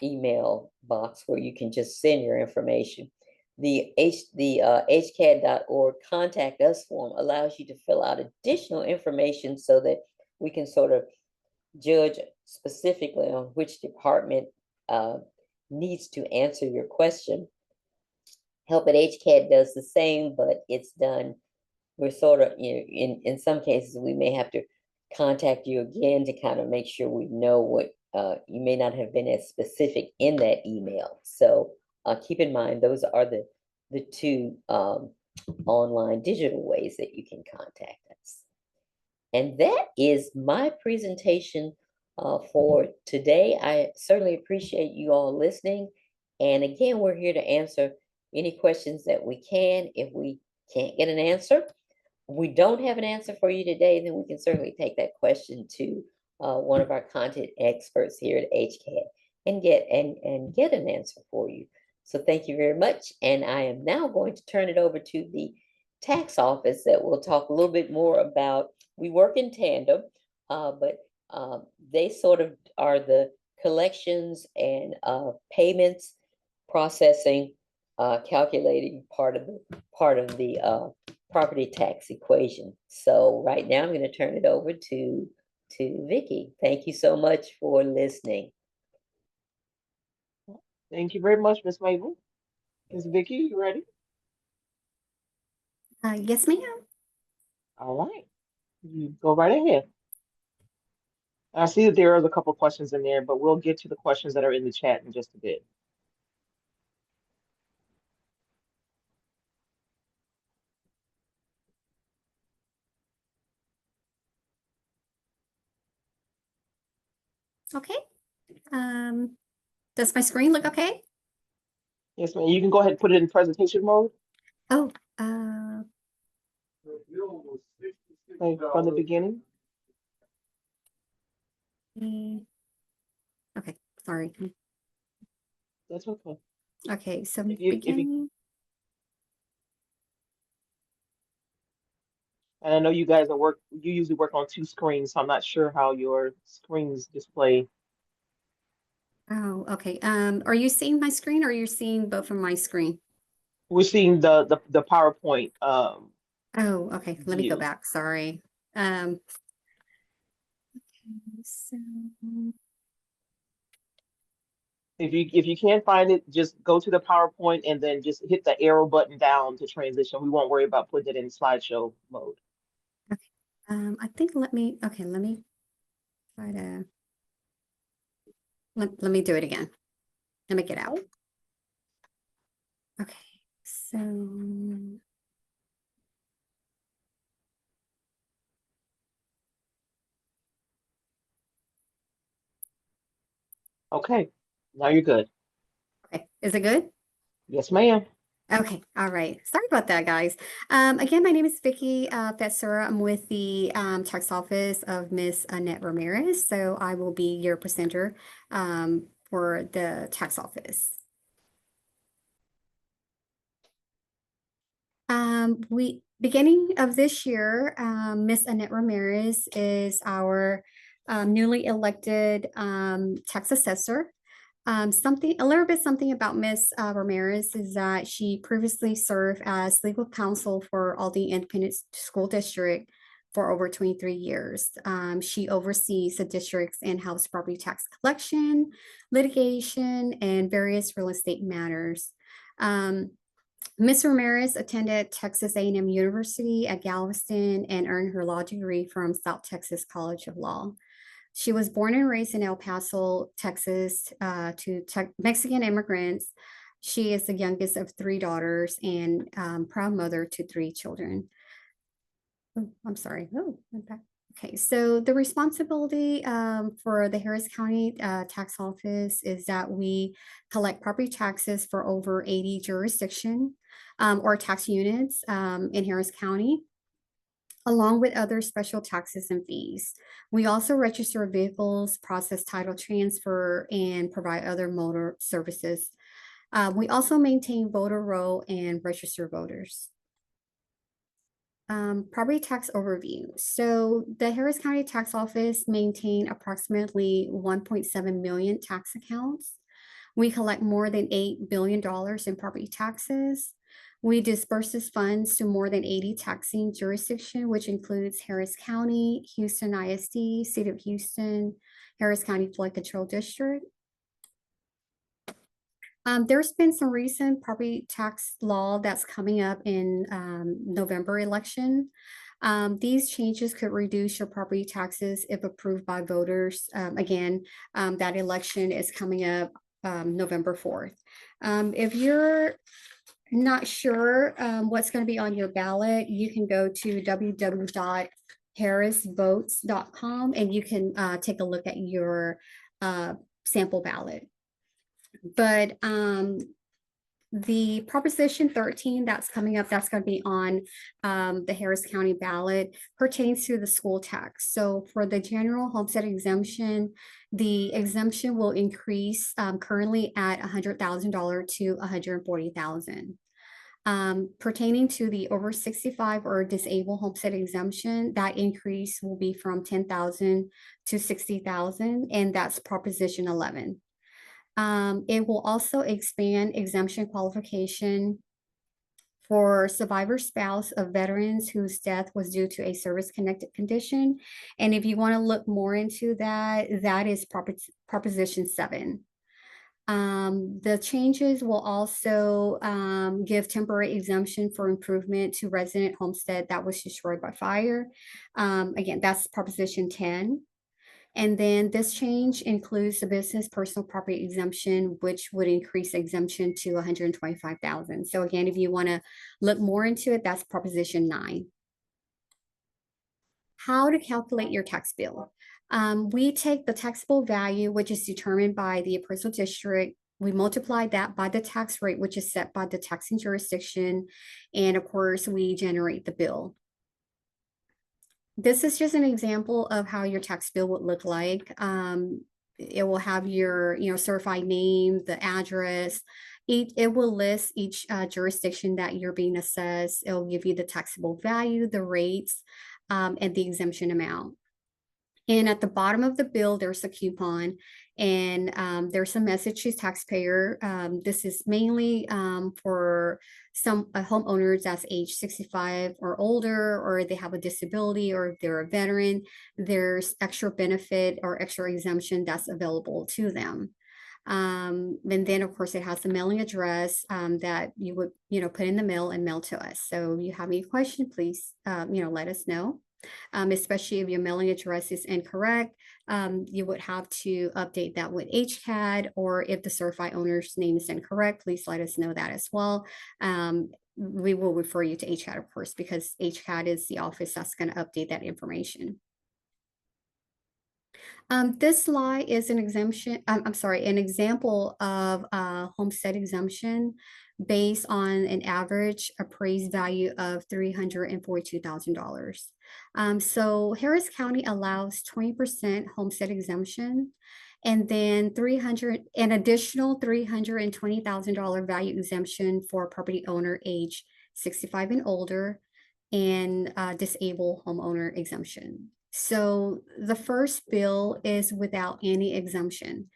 email box where you can just send your information. The hcad.org contact us form allows you to fill out additional information so that we can sort of judge specifically on which department needs to answer your question. Help@HCAD does the same, but it's done. We're sort of, in some cases, we may have to contact you again to kind of make sure we know what you may not have been as specific in that email. So keep in mind, those are the two online digital ways that you can contact us. And that is my presentation for today. I certainly appreciate you all listening. And again, we're here to answer any questions that we can. If we can't get an answer, we don't have an answer for you today, then we can certainly take that question to one of our content experts here at HCAT and get an answer for you. So thank you very much. And I am now going to turn it over to the tax office that will talk a little bit more about, we work in tandem, but they sort of are the collections and payments processing, calculating part of the property tax equation. So right now I'm going to turn it over to Vicky. Thank you so much for listening. Thank you very much, Ms. Mabel. Ms. Vicky, you ready? Yes, ma'am. All right. You go right ahead. I see that there are a couple questions in there, but we'll get to the questions that are in the chat in just a bit. Okay. Does my screen look okay? Yes, ma'am. You can go ahead and put it in presentation mode. Oh, Okay, from the beginning. okay, sorry. That's okay. Okay, so If you- beginning. And I know you guys you usually work on two screens, so I'm not sure how your screens display. Oh, okay. Are you seeing my screen or are you seeing both of my screen? We're seeing the PowerPoint Oh, okay. Let me go view. back. Sorry. Okay, so If you can't find it, just go to the PowerPoint and then just hit the arrow button down to transition. We won't worry about putting it in slideshow mode. okay. I think let me try to let me do it again. Let me get out. Okay, so Okay, now you're good. okay, is it good? Yes, ma'am. Okay, all right. Sorry about that, guys. Again, my name is Vicky Fetsura. I'm with the tax office of Miss Annette Ramirez. So I will be your presenter for the tax office. Beginning of this year, Miss Annette Ramirez is our newly elected tax assessor. A little bit something about Miss Ramirez is that she previously served as legal counsel for Aldine Independent School District for over 23 years. She oversees the district's in-house property tax collection, litigation, and various real estate matters. Ms. Ramirez attended Texas A&M University at Galveston and earned her law degree from South Texas College of Law. She was born and raised in El Paso, Texas, to Mexican immigrants. She is the youngest of three daughters and proud mother to three children. Oh, I'm sorry. Oh, okay. So the responsibility for the Harris County Tax Office is that we collect property taxes for over 80 jurisdictions or tax units in Harris County, along with other special taxes and fees. We also register vehicles, process title transfer, and provide other motor services. We also maintain voter roll and register voters. Property tax overview. So the Harris County Tax Office maintain approximately 1.7 million tax accounts. We collect more than $8 billion in property taxes. We disperse these funds to more than 80 taxing jurisdictions, which includes Harris County, Houston ISD, City of Houston, Harris County Flood Control District. There's been some recent property tax law that's coming up in November election. These changes could reduce your property taxes if approved by voters. Again, that election is coming up November 4th. If you're not sure what's going to be on your ballot, you can go to www.harrisvotes.com and you can take a look at your sample ballot. But The Proposition 13 that's coming up, that's going to be on the Harris County ballot, pertains to the school tax. So for the general homestead exemption, the exemption will increase currently at $100,000 to $140,000. Pertaining to the over 65 or disabled homestead exemption, that increase will be from 10,000 to 60,000, and that's Proposition 11. It will also expand exemption qualification for survivor spouse of veterans whose death was due to a service-connected condition. And if you want to look more into that, that is Proposition 7. The changes will also give temporary exemption for improvement to resident homestead that was destroyed by fire. Again, that's Proposition 10. And then this change includes the business personal property exemption, which would increase exemption to 125,000. So again, if you want to look more into it, that's Proposition 9. How to calculate your tax bill. We take the taxable value, which is determined by the appraisal district. We multiply that by the tax rate, which is set by the taxing jurisdiction. And of course, we generate the bill. This is just an example of how your tax bill would look like. It will have your, certified name, the address. It will list each jurisdiction that you're being assessed. It will give you the taxable value, the rates, and the exemption amount. And at the bottom of the bill, there's a coupon, and there's a message to taxpayer. This is mainly for some homeowners that's age 65 or older, or they have a disability, or if they're a veteran, there's extra benefit or extra exemption that's available to them. And then of course it has the mailing address that you would, put in the mail and mail to us. So if you have any question, please, let us know. Especially if your mailing address is incorrect, you would have to update that with HCAD, or if the certified owner's name is incorrect, please let us know that as well. We will refer you to HCAD, of course, because HCAD is the office that's going to update that information. This slide is an example of a homestead exemption based on an average appraised value of $342,000. So Harris County allows 20% homestead exemption, and then an additional $320,000 value exemption for property owner age 65 and older, and disabled homeowner exemption. So the first bill is without any exemption.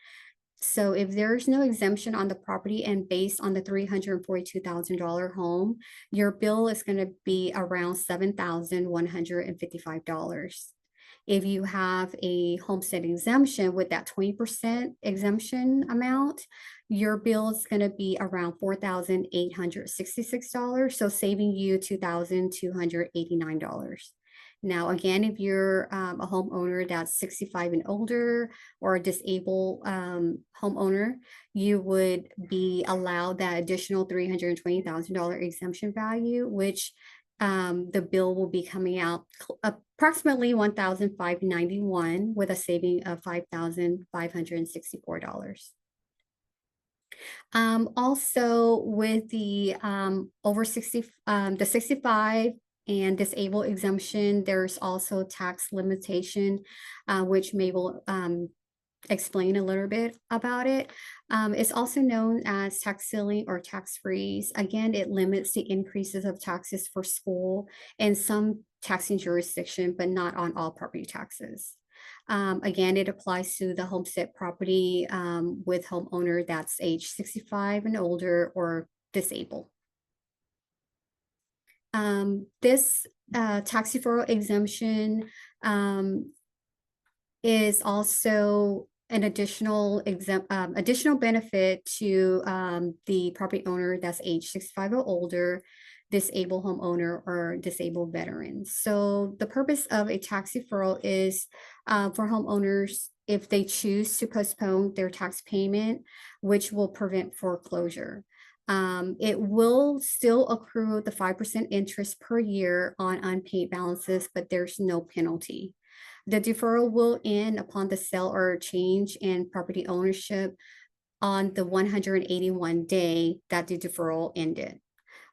So if there's no exemption on the property and based on the $342,000 home, your bill is going to be around $7,155. If you have a homestead exemption with that 20% exemption amount, your bill is going to be around $4,866, so saving you $2,289. Now, again, if you're a homeowner that's 65 and older, or a disabled homeowner, you would be allowed that additional $320,000 exemption value, which the bill will be coming out approximately $1,591 with a saving of $5,564. Also with the over 60, the 65 and disabled exemption, there's also tax limitation, which May will explain a little bit about it. It's also known as tax ceiling or tax freeze. Again, it limits the increases of taxes for school and some taxing jurisdiction, but not on all property taxes. Again, it applies to the homestead property with homeowner that's age 65 and older or disabled. This tax deferral exemption is also an additional benefit to the property owner that's age 65 or older, disabled homeowner, or disabled veterans. So the purpose of a tax deferral is for homeowners if they choose to postpone their tax payment, which will prevent foreclosure. It will still accrue the 5% interest per year on unpaid balances, but there's no penalty. The deferral will end upon the sale or change in property ownership on the 181 day that the deferral ended.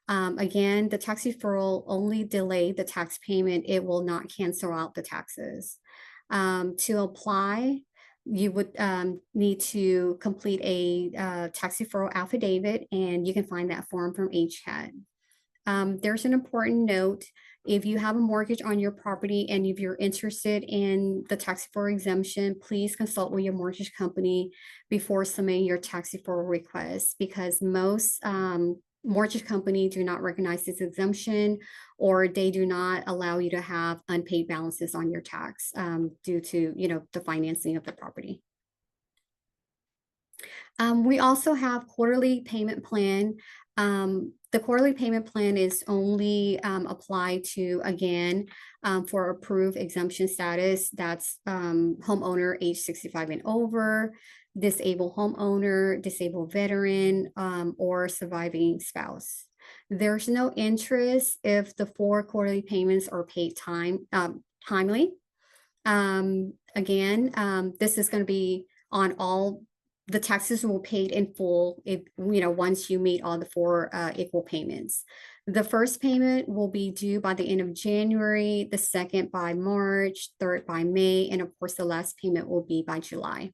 Again, the tax deferral only delay the tax payment. It will not cancel out the taxes. To apply, you would need to complete a tax deferral affidavit, and you can find that form from HCAT. There's an important note. If you have a mortgage on your property and if you're interested in the tax deferral exemption, please consult with your mortgage company before submitting your tax deferral request, because most mortgage companies do not recognize this exemption, or they do not allow you to have unpaid balances on your tax due to, the financing of the property. We also have quarterly payment plan. The quarterly payment plan is only applied to, again, for approved exemption status. That's homeowner age 65 and over, disabled homeowner, disabled veteran, or surviving spouse. There's no interest if the 4 quarterly payments are paid timely. Again, this is going to be on all the taxes will paid in full if once you meet all the 4 equal payments. The first payment will be due by the end of January, the second by March, third by May, and of course the last payment will be by July.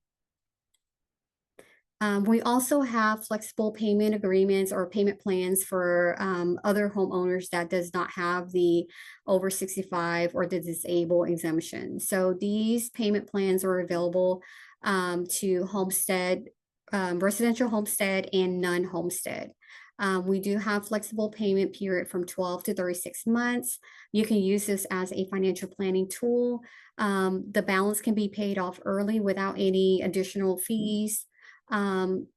We also have flexible payment agreements or payment plans for other homeowners that does not have the over 65 or the disabled exemption. So these payment plans are available to homestead, residential homestead, and non-homestead. We do have flexible payment period from 12 to 36 months. You can use this as a financial planning tool. The balance can be paid off early without any additional fees.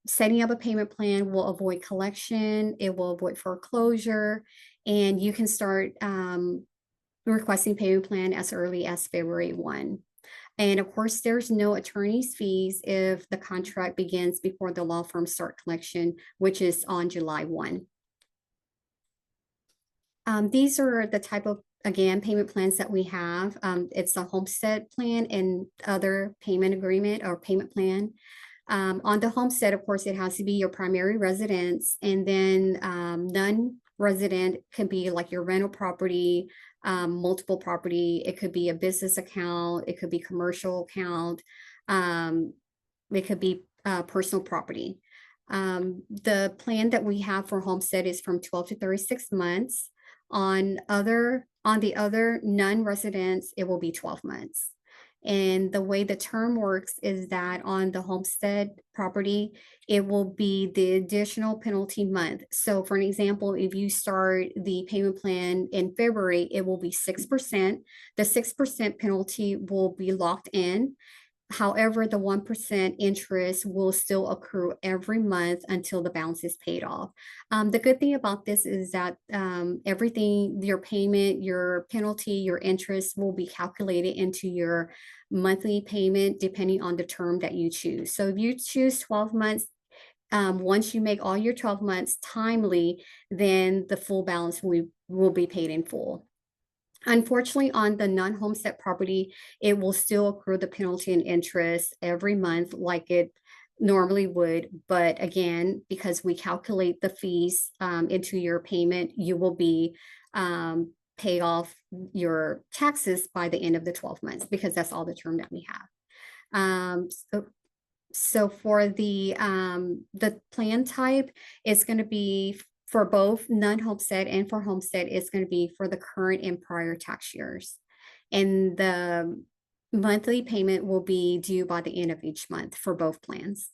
Setting up a payment plan will avoid collection, it will avoid foreclosure, and you can start requesting payment plan as early as February 1. And of course, there's no attorney's fees if the contract begins before the law firm start collection, which is on July 1. These are the type of, again, payment plans that we have. It's a homestead plan and other payment agreement or payment plan. On the homestead, of course, it has to be your primary residence, and then non-resident can be like your rental property, multiple property. It could be a business account. It could be commercial account. It could be personal property. The plan that we have for homestead is from 12 to 36 months. On the other non-residents, it will be 12 months. And the way the term works is that on the homestead property, it will be the additional penalty month. So for an example, if you start the payment plan in February, it will be 6%. The 6% penalty will be locked in. However, the 1% interest will still accrue every month until the balance is paid off. The good thing about this is that everything, your payment, your penalty, your interest will be calculated into your monthly payment depending on the term that you choose. So if you choose 12 months, once you make all your 12 months timely, then the full balance will be paid in full. Unfortunately, on the non-homestead property, it will still accrue the penalty and interest every month like it normally would. But again, because we calculate the fees into your payment, you will be pay off your taxes by the end of the 12 months because that's all the term that we have. So for the plan type, it's going to be for both non-homestead and for homestead, it's going to be for the current and prior tax years. And the monthly payment will be due by the end of each month for both plans.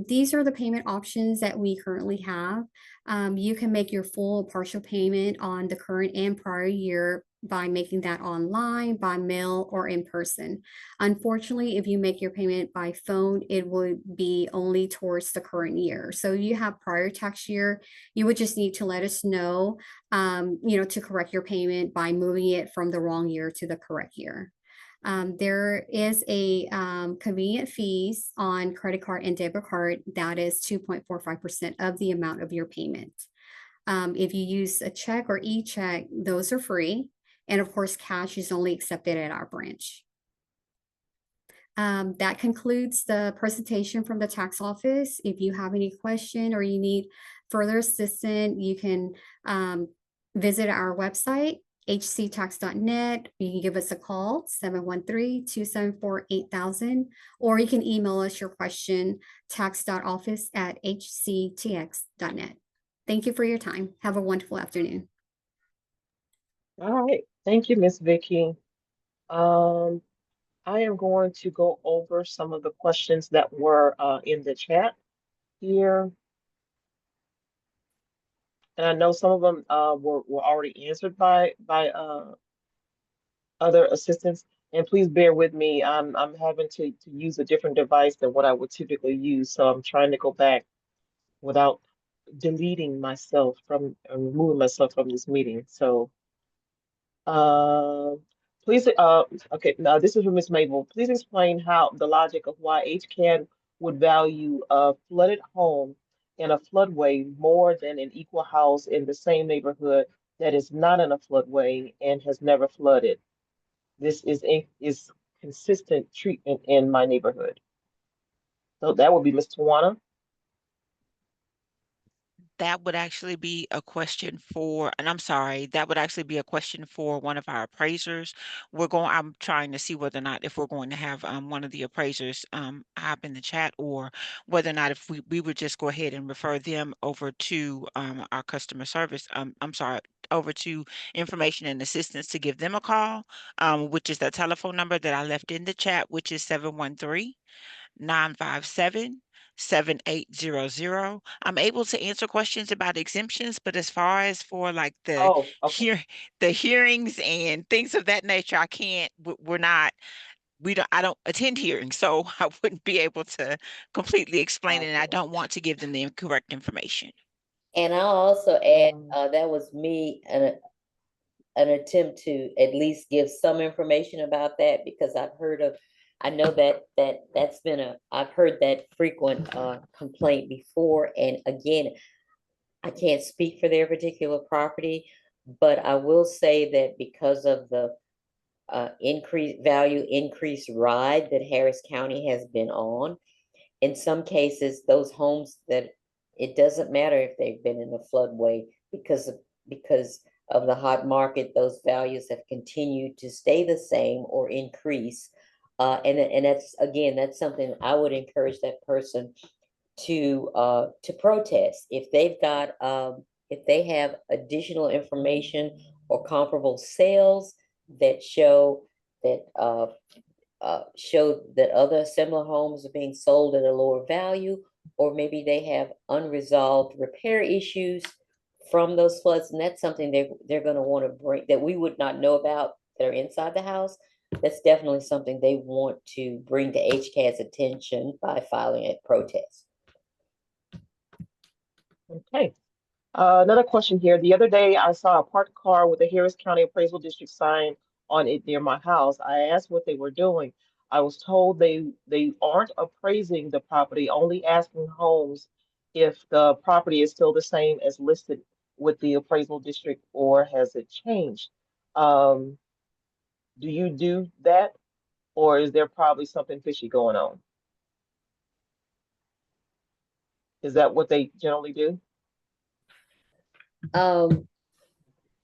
These are the payment options that we currently have. You can make your full or partial payment on the current and prior year by making that online, by mail, or in person. Unfortunately, if you make your payment by phone, it would be only towards the current year. So you have prior tax year, you would just need to let us know, to correct your payment by moving it from the wrong year to the correct year. There is a convenient fees on credit card and debit card that is 2.45% of the amount of your payment. If you use a check or e-check, those are free. And of course, cash is only accepted at our branch. That concludes the presentation from the tax office. If you have any question or you need further assistance, you can visit our website, hctax.net. You can give us a call, 713-274-8000, or you can email us your question, tax.office@hctx.net. Thank you for your time. Have a wonderful afternoon. All right. Thank you, Miss Vicky. I am going to go over some of the questions that were in the chat here. And I know some of them were already answered by other assistants. And please bear with me. I'm having to use a different device than what I would typically use. So I'm trying to go back without deleting myself from removing myself from this meeting. So uh, please, okay, now this is for Miss Mabel. Please explain how the logic of why HCAD would value a flooded home in a floodway more than an equal house in the same neighborhood that is not in a floodway and has never flooded. This is consistent treatment in my neighborhood. So that would be Ms. Tawana. That would actually be a question for, and I'm sorry, that would actually be a question for one of our appraisers. I'm trying to see whether or not if we're going to have one of the appraisers hop in the chat, or whether or not if we would just go ahead and refer them over to our customer service. I'm sorry, over to information and assistance to give them a call, which is the telephone number that I left in the chat, which is 713-957-7800. I'm able to answer questions about exemptions, but as far as for like Oh, okay. the hearings and things of that nature, I can't. I don't attend hearings, so I wouldn't be able to completely explain it, and I Okay. don't want to give them the incorrect information. And I'll also add, Um, that was me, an attempt to at least give some information about that, because I know I've heard that frequent complaint before. And again, I can't speak for their particular property, but I will say that because of the increased ride that Harris County has been on, in some cases, those homes that it doesn't matter if they've been in the floodway, because of the hot market, those values have continued to stay the same or increase. And that's something I would encourage that person to protest if if they have additional information or comparable sales that show that other similar homes are being sold at a lower value, or maybe they have unresolved repair issues from those floods, and that's something they're going to want to bring that we would not know about that are inside the house. That's definitely something they want to bring to HCAD's attention by filing a protest. okay. Another question here. The other day, I saw a parked car with a Harris County Appraisal District sign on it near my house. I asked what they were doing. I was told they aren't appraising the property, only asking homes if the property is still the same as listed with the appraisal district or has it changed. Um, do you do that, or is there probably something fishy going on? Is that what they generally do? Um,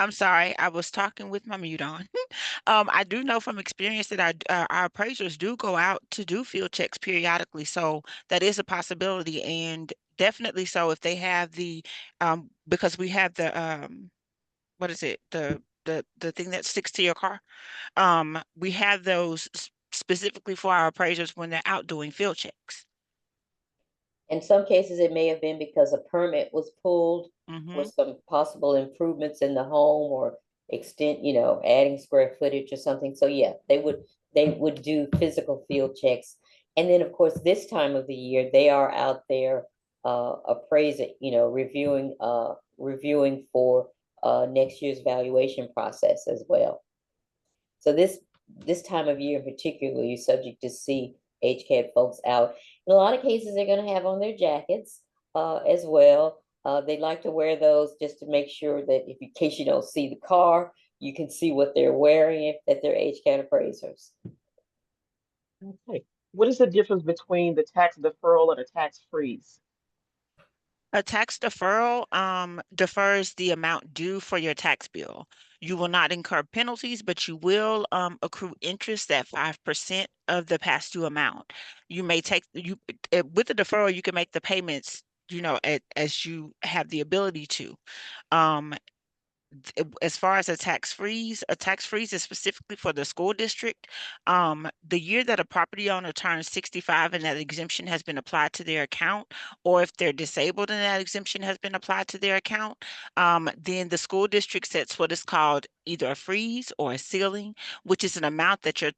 I'm sorry, I was talking with my mute on. I do know from experience that our appraisers do go out to do field checks periodically, so that is a possibility, and definitely so if they have because we have what is it, the thing that sticks to your car. We have those specifically for our appraisers when they're out doing field checks. In some cases, it may have been because a permit was pulled for Mm-hmm. some possible improvements in the home, or adding square footage or something. So yeah, they would do physical field checks. And then of course, this time of the year, they are out there appraising, reviewing for next year's valuation process as well. So this time of year in particular, you're subject to see HCAD folks out. In a lot of cases, they're going to have on their jackets as well. They like to wear those just to make sure that in case you don't see the car, you can see what they're wearing, that they're HCAD appraisers. Okay. What is the difference between the tax deferral and a tax freeze? A tax deferral defers the amount due for your tax bill. You will not incur penalties, but you will accrue interest at 5% of the past due amount. You may take you with the deferral, you can make the payments, as you have the ability to. Um, as far as a tax freeze is specifically for the school district. The year that a property owner turns 65 and that exemption has been applied to their account, or if they're disabled and that exemption has been applied to their account, then the school district sets what is called either a freeze or a ceiling, which is an amount that your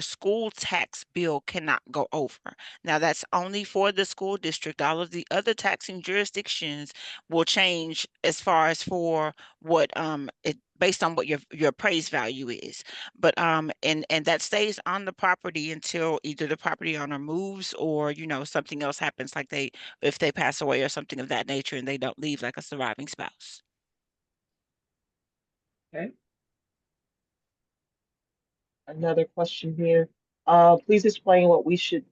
school tax bill cannot go over. Now, that's only for the school district. All of the other taxing jurisdictions will change as far as for what it based on what your appraised value is. But and that stays on the property until either the property owner moves or something else happens, like if they pass away or something of that nature and they don't leave like a surviving spouse. Okay. Another question here. Please explain what we should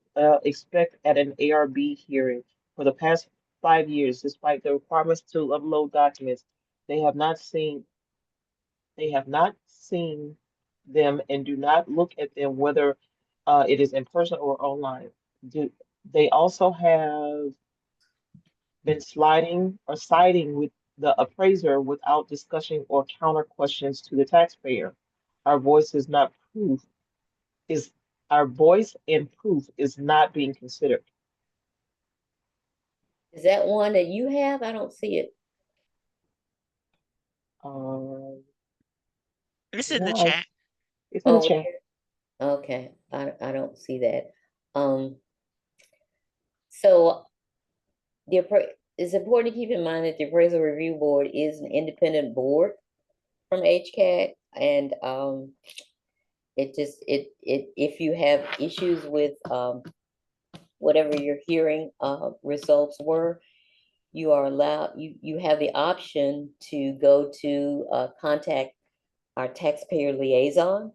expect at an ARB hearing. For the past 5 years, despite the requirements to upload documents, they have not seen they have not seen them and do not look at them whether it is in person or online. Do they also have been sliding or siding with the appraiser without discussion or counter questions to the taxpayer? Our voice is not proof is our voice and proof is not being considered. Is that one that you have? I don't see it. Um, It's in the yeah, chat. it's in the Oh, chat. okay. I don't see that. So it's important to keep in mind that the appraisal review board is an independent board from HCAT, and if you have issues with whatever your hearing results were, you are allowed, you have the option to go to contact our taxpayer liaison,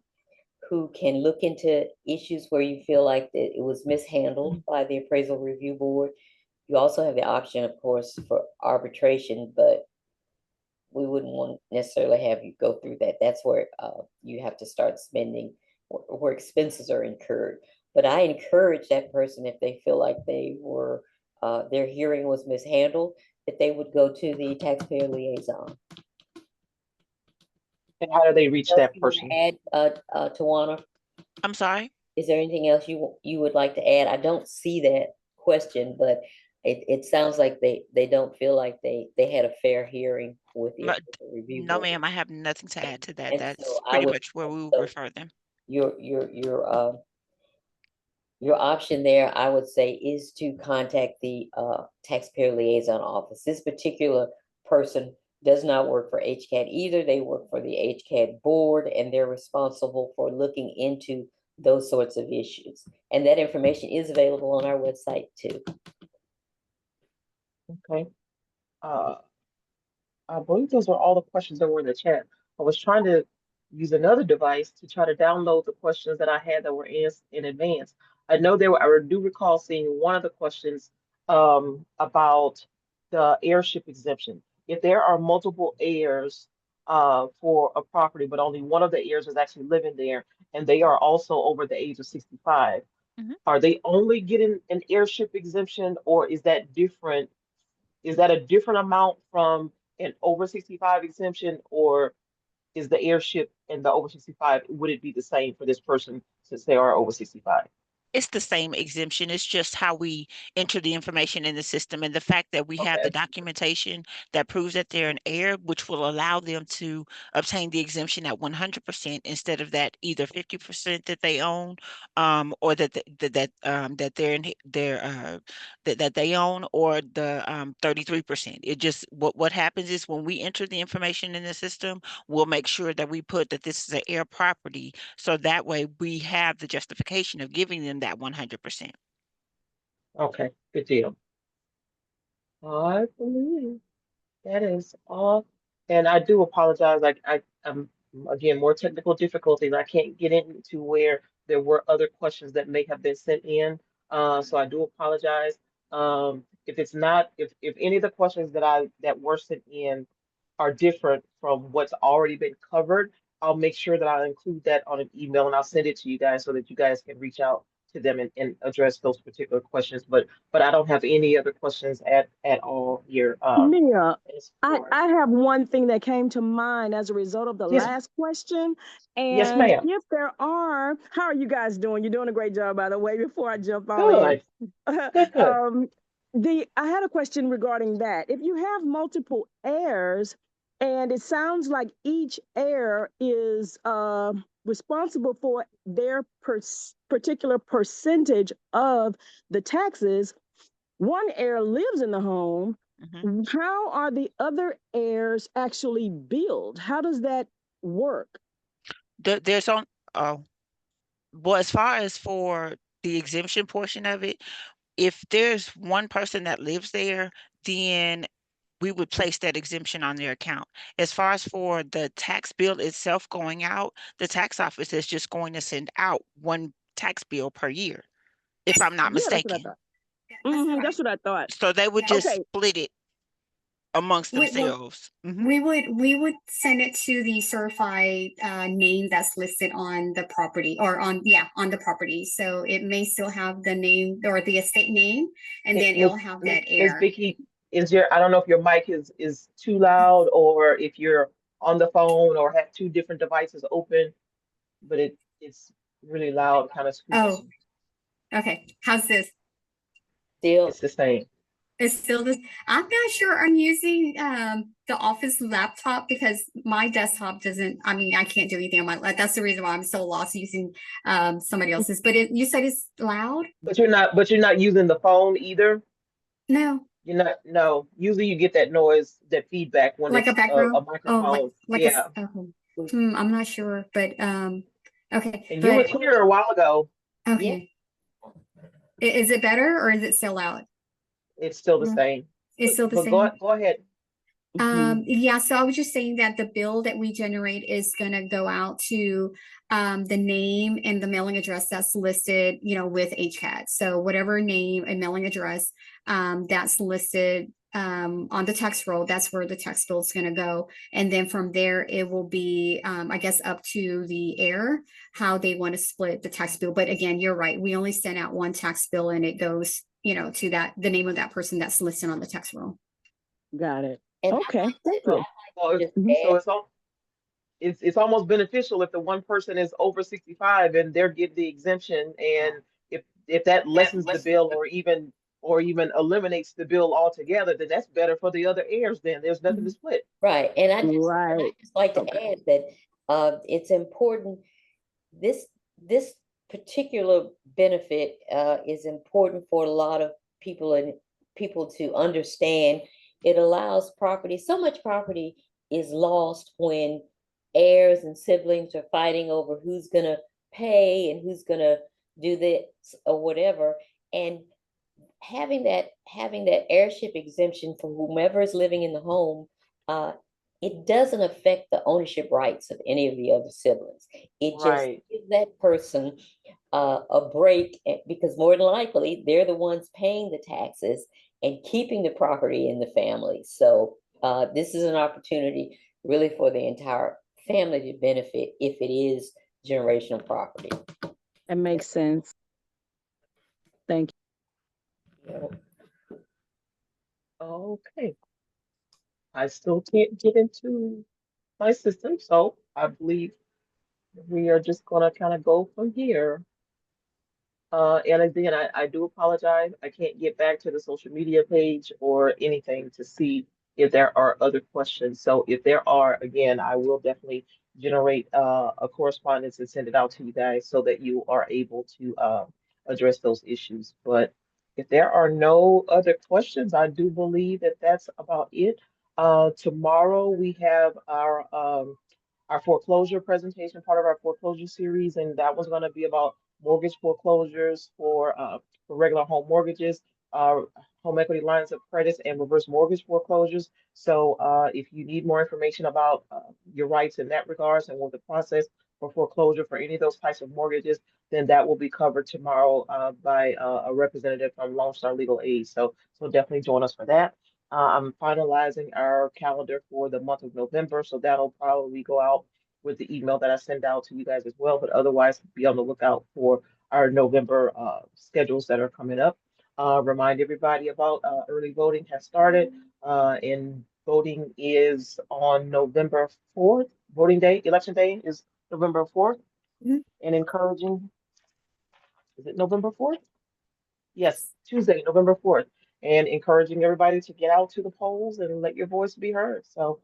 who can look into issues where you feel like that it was mishandled by the appraisal review board. You also have the option, of course, for arbitration, but we wouldn't want to necessarily have you go through that. That's where you have to start spending, where expenses are incurred. But I encourage that person, if they feel like their hearing was mishandled, that they would go to the taxpayer liaison. And how do they reach Else that you want person? to add, Tawana? I'm sorry. Is there anything else you would like to add? I don't see that question, but it sounds like they don't feel like they had a fair hearing with the But appraisal review no, board. ma'am, I have nothing to add to that. And so That's I pretty would, much where we would so refer them. your option there, I would say, is to contact the taxpayer liaison office. This particular person does not work for HCAT either. They work for the HCAT board, and they're responsible for looking into those sorts of issues. And that information is available on our website too. Okay. I believe those are all the questions that were in the chat. I was trying to use another device to try to download the questions that I had that were asked in advance. I know I do recall seeing one of the questions about the heirship exemption. If there are multiple heirs for a property, but only one of the heirs is actually living there, and they are also over the age of 65, Mhm. are they only getting an heirship exemption, or is that different? Is that a different amount from an over 65 exemption, or is the airship and the over 65, would it be the same for this person since they are over 65? It's the same exemption. It's just how we enter the information in the system and the fact that we have the Okay, documentation that proves that they're an heir, which will allow them to obtain the exemption at 100% instead of that either 50% that they own, or that they own, or the 33%. It just what happens is when we enter the information in the system, we'll make sure that we put that this is an heir property, so that way we have the justification of giving them that 100%. okay, good deal. I believe that is all. And I do apologize. I'm again more technical difficulties. I can't get into where there were other questions that may have been sent in. So I do apologize. If it's not, if any of the questions that were sent in are different from what's already been covered, I'll make sure that I'll include that on an email and I'll send it to you guys so that you guys can reach out to them and address those particular questions. But I don't have any other questions at all here. Mia, As I, far I have one thing that came to mind as a result of the yes, last question. yes, And ma'am. if there are, how are you guys doing? You're doing a great job, by the way, before I jump all in. Good, good. I had a question regarding that. If you have multiple heirs, and it sounds like each heir is responsible for their particular percentage of the taxes, one heir lives in the home. Mhm. How are the other heirs actually billed? How does that work? There's on, oh, well, as far as for the exemption portion of it, if there's one person that lives there, then we would place that exemption on their account. As far as for the tax bill itself going out, the tax office is just going to send out one tax bill per year, if I'm not Yeah, that's what I mistaken. thought. That's right. That's what I thought. So they would Yeah. just Okay. split it amongst Well, themselves. Mhm. we would send it to the certified name that's listed on the property or on the property. So it may still have the name or the estate name, and then Miss it'll have Miss that Miss heir. Vicky, I don't know if your mic is too loud or if you're on the phone or have two different devices open, but it's really loud, kind of squeaky. Oh, okay. How's this? Still, It's the same. It's still this. I'm not sure I'm using the office laptop because my desktop doesn't, I mean, I can't do anything on my, that's the reason why I'm so lost using somebody else's. But you said it's loud? But you're not using the phone either. No, You're not, no. Usually you get that noise, that feedback when like a it's a background? Oh, microphone. like Yeah. I'm not sure, but okay, And you were clear a while ago. okay. Is it better or is it still loud? It's still the No, same. it's still the But same. go ahead. Yeah, so I was just saying that the bill that we generate is gonna go out to the name and the mailing address that's listed, with HCAT. So whatever name and mailing address that's listed on the tax roll, that's where the tax bill is gonna go. And then from there, it will be, I guess, up to the heir how they want to split the tax bill. But again, you're right. We only send out one tax bill and it goes, to the name of that person that's listed on the tax roll. Got it. and Okay. Thank So, you. just so add, it's almost beneficial if the one person is over 65 and they're getting the exemption, and if that lessens the bill or even eliminates the bill altogether, then that's better for the other heirs. Then there's nothing to split. right, and I Right. just like to add that it's important, this particular benefit is important for a lot of people and people to understand. It allows property, so much property is lost when heirs and siblings are fighting over who's gonna pay and who's gonna do this or whatever. And having that heirship exemption for whomever is living in the home, uh, it doesn't affect the ownership rights of any of the other siblings. It just Right. gives that person a break, because more than likely they're the ones paying the taxes and keeping the property in the family. So this is an opportunity really for the entire family to benefit if it is generational property. That makes sense. Thank you. Okay. I still can't get into my system, so I believe we are just gonna kind of go from here. And again, I do apologize. I can't get back to the social media page or anything to see if there are other questions. So if there are, again, I will definitely generate a correspondence and send it out to you guys so that you are able to address those issues. But if there are no other questions, I do believe that that's about it. Tomorrow we have our foreclosure presentation, part of our foreclosure series, and that was going to be about mortgage foreclosures for regular home mortgages, home equity lines of credits, and reverse mortgage foreclosures. So if you need more information about your rights in that regards and what the process for foreclosure for any of those types of mortgages, then that will be covered tomorrow by a representative from Lone Star Legal Aid. So definitely join us for that. I'm finalizing our calendar for the month of November, so that'll probably go out with the email that I send out to you guys as well. But otherwise, be on the lookout for our November schedules that are coming up. Remind everybody about early voting has started, and voting is on November 4th. Voting day, election day is November 4th, Mhm. and encouraging, is it November 4th? Yes, Tuesday, November 4th, and encouraging everybody to get out to the polls and let your voice be heard. So,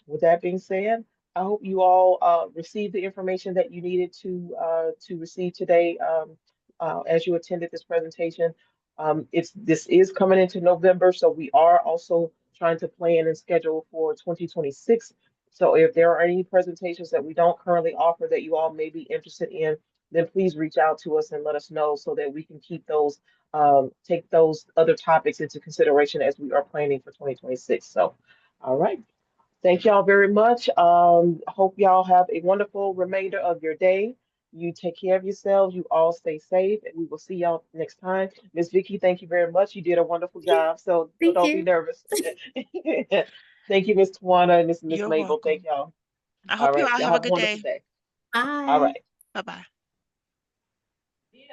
with that being said, I hope you all received the information that you needed to receive today as you attended this presentation. This is coming into November, so we are also trying to plan and schedule for 2026. So if there are any presentations that we don't currently offer that you all may be interested in, then please reach out to us and let us know so that we can keep those, take those other topics into consideration as we are planning for 2026. So, all right. Thank y'all very much. Hope y'all have a wonderful remainder of your day. You take care of yourselves. You all stay safe, and we will see y'all next time. Miss Vicky, thank you very much. You did a wonderful job. So Thank don't be you. nervous. Thank you, Miss Tawana and Miss You're Mabel. Thank welcome. y'all. I All hope you right. all Y'all have a have a good wonderful day. day. All Bye. right. Bye-bye. Yeah.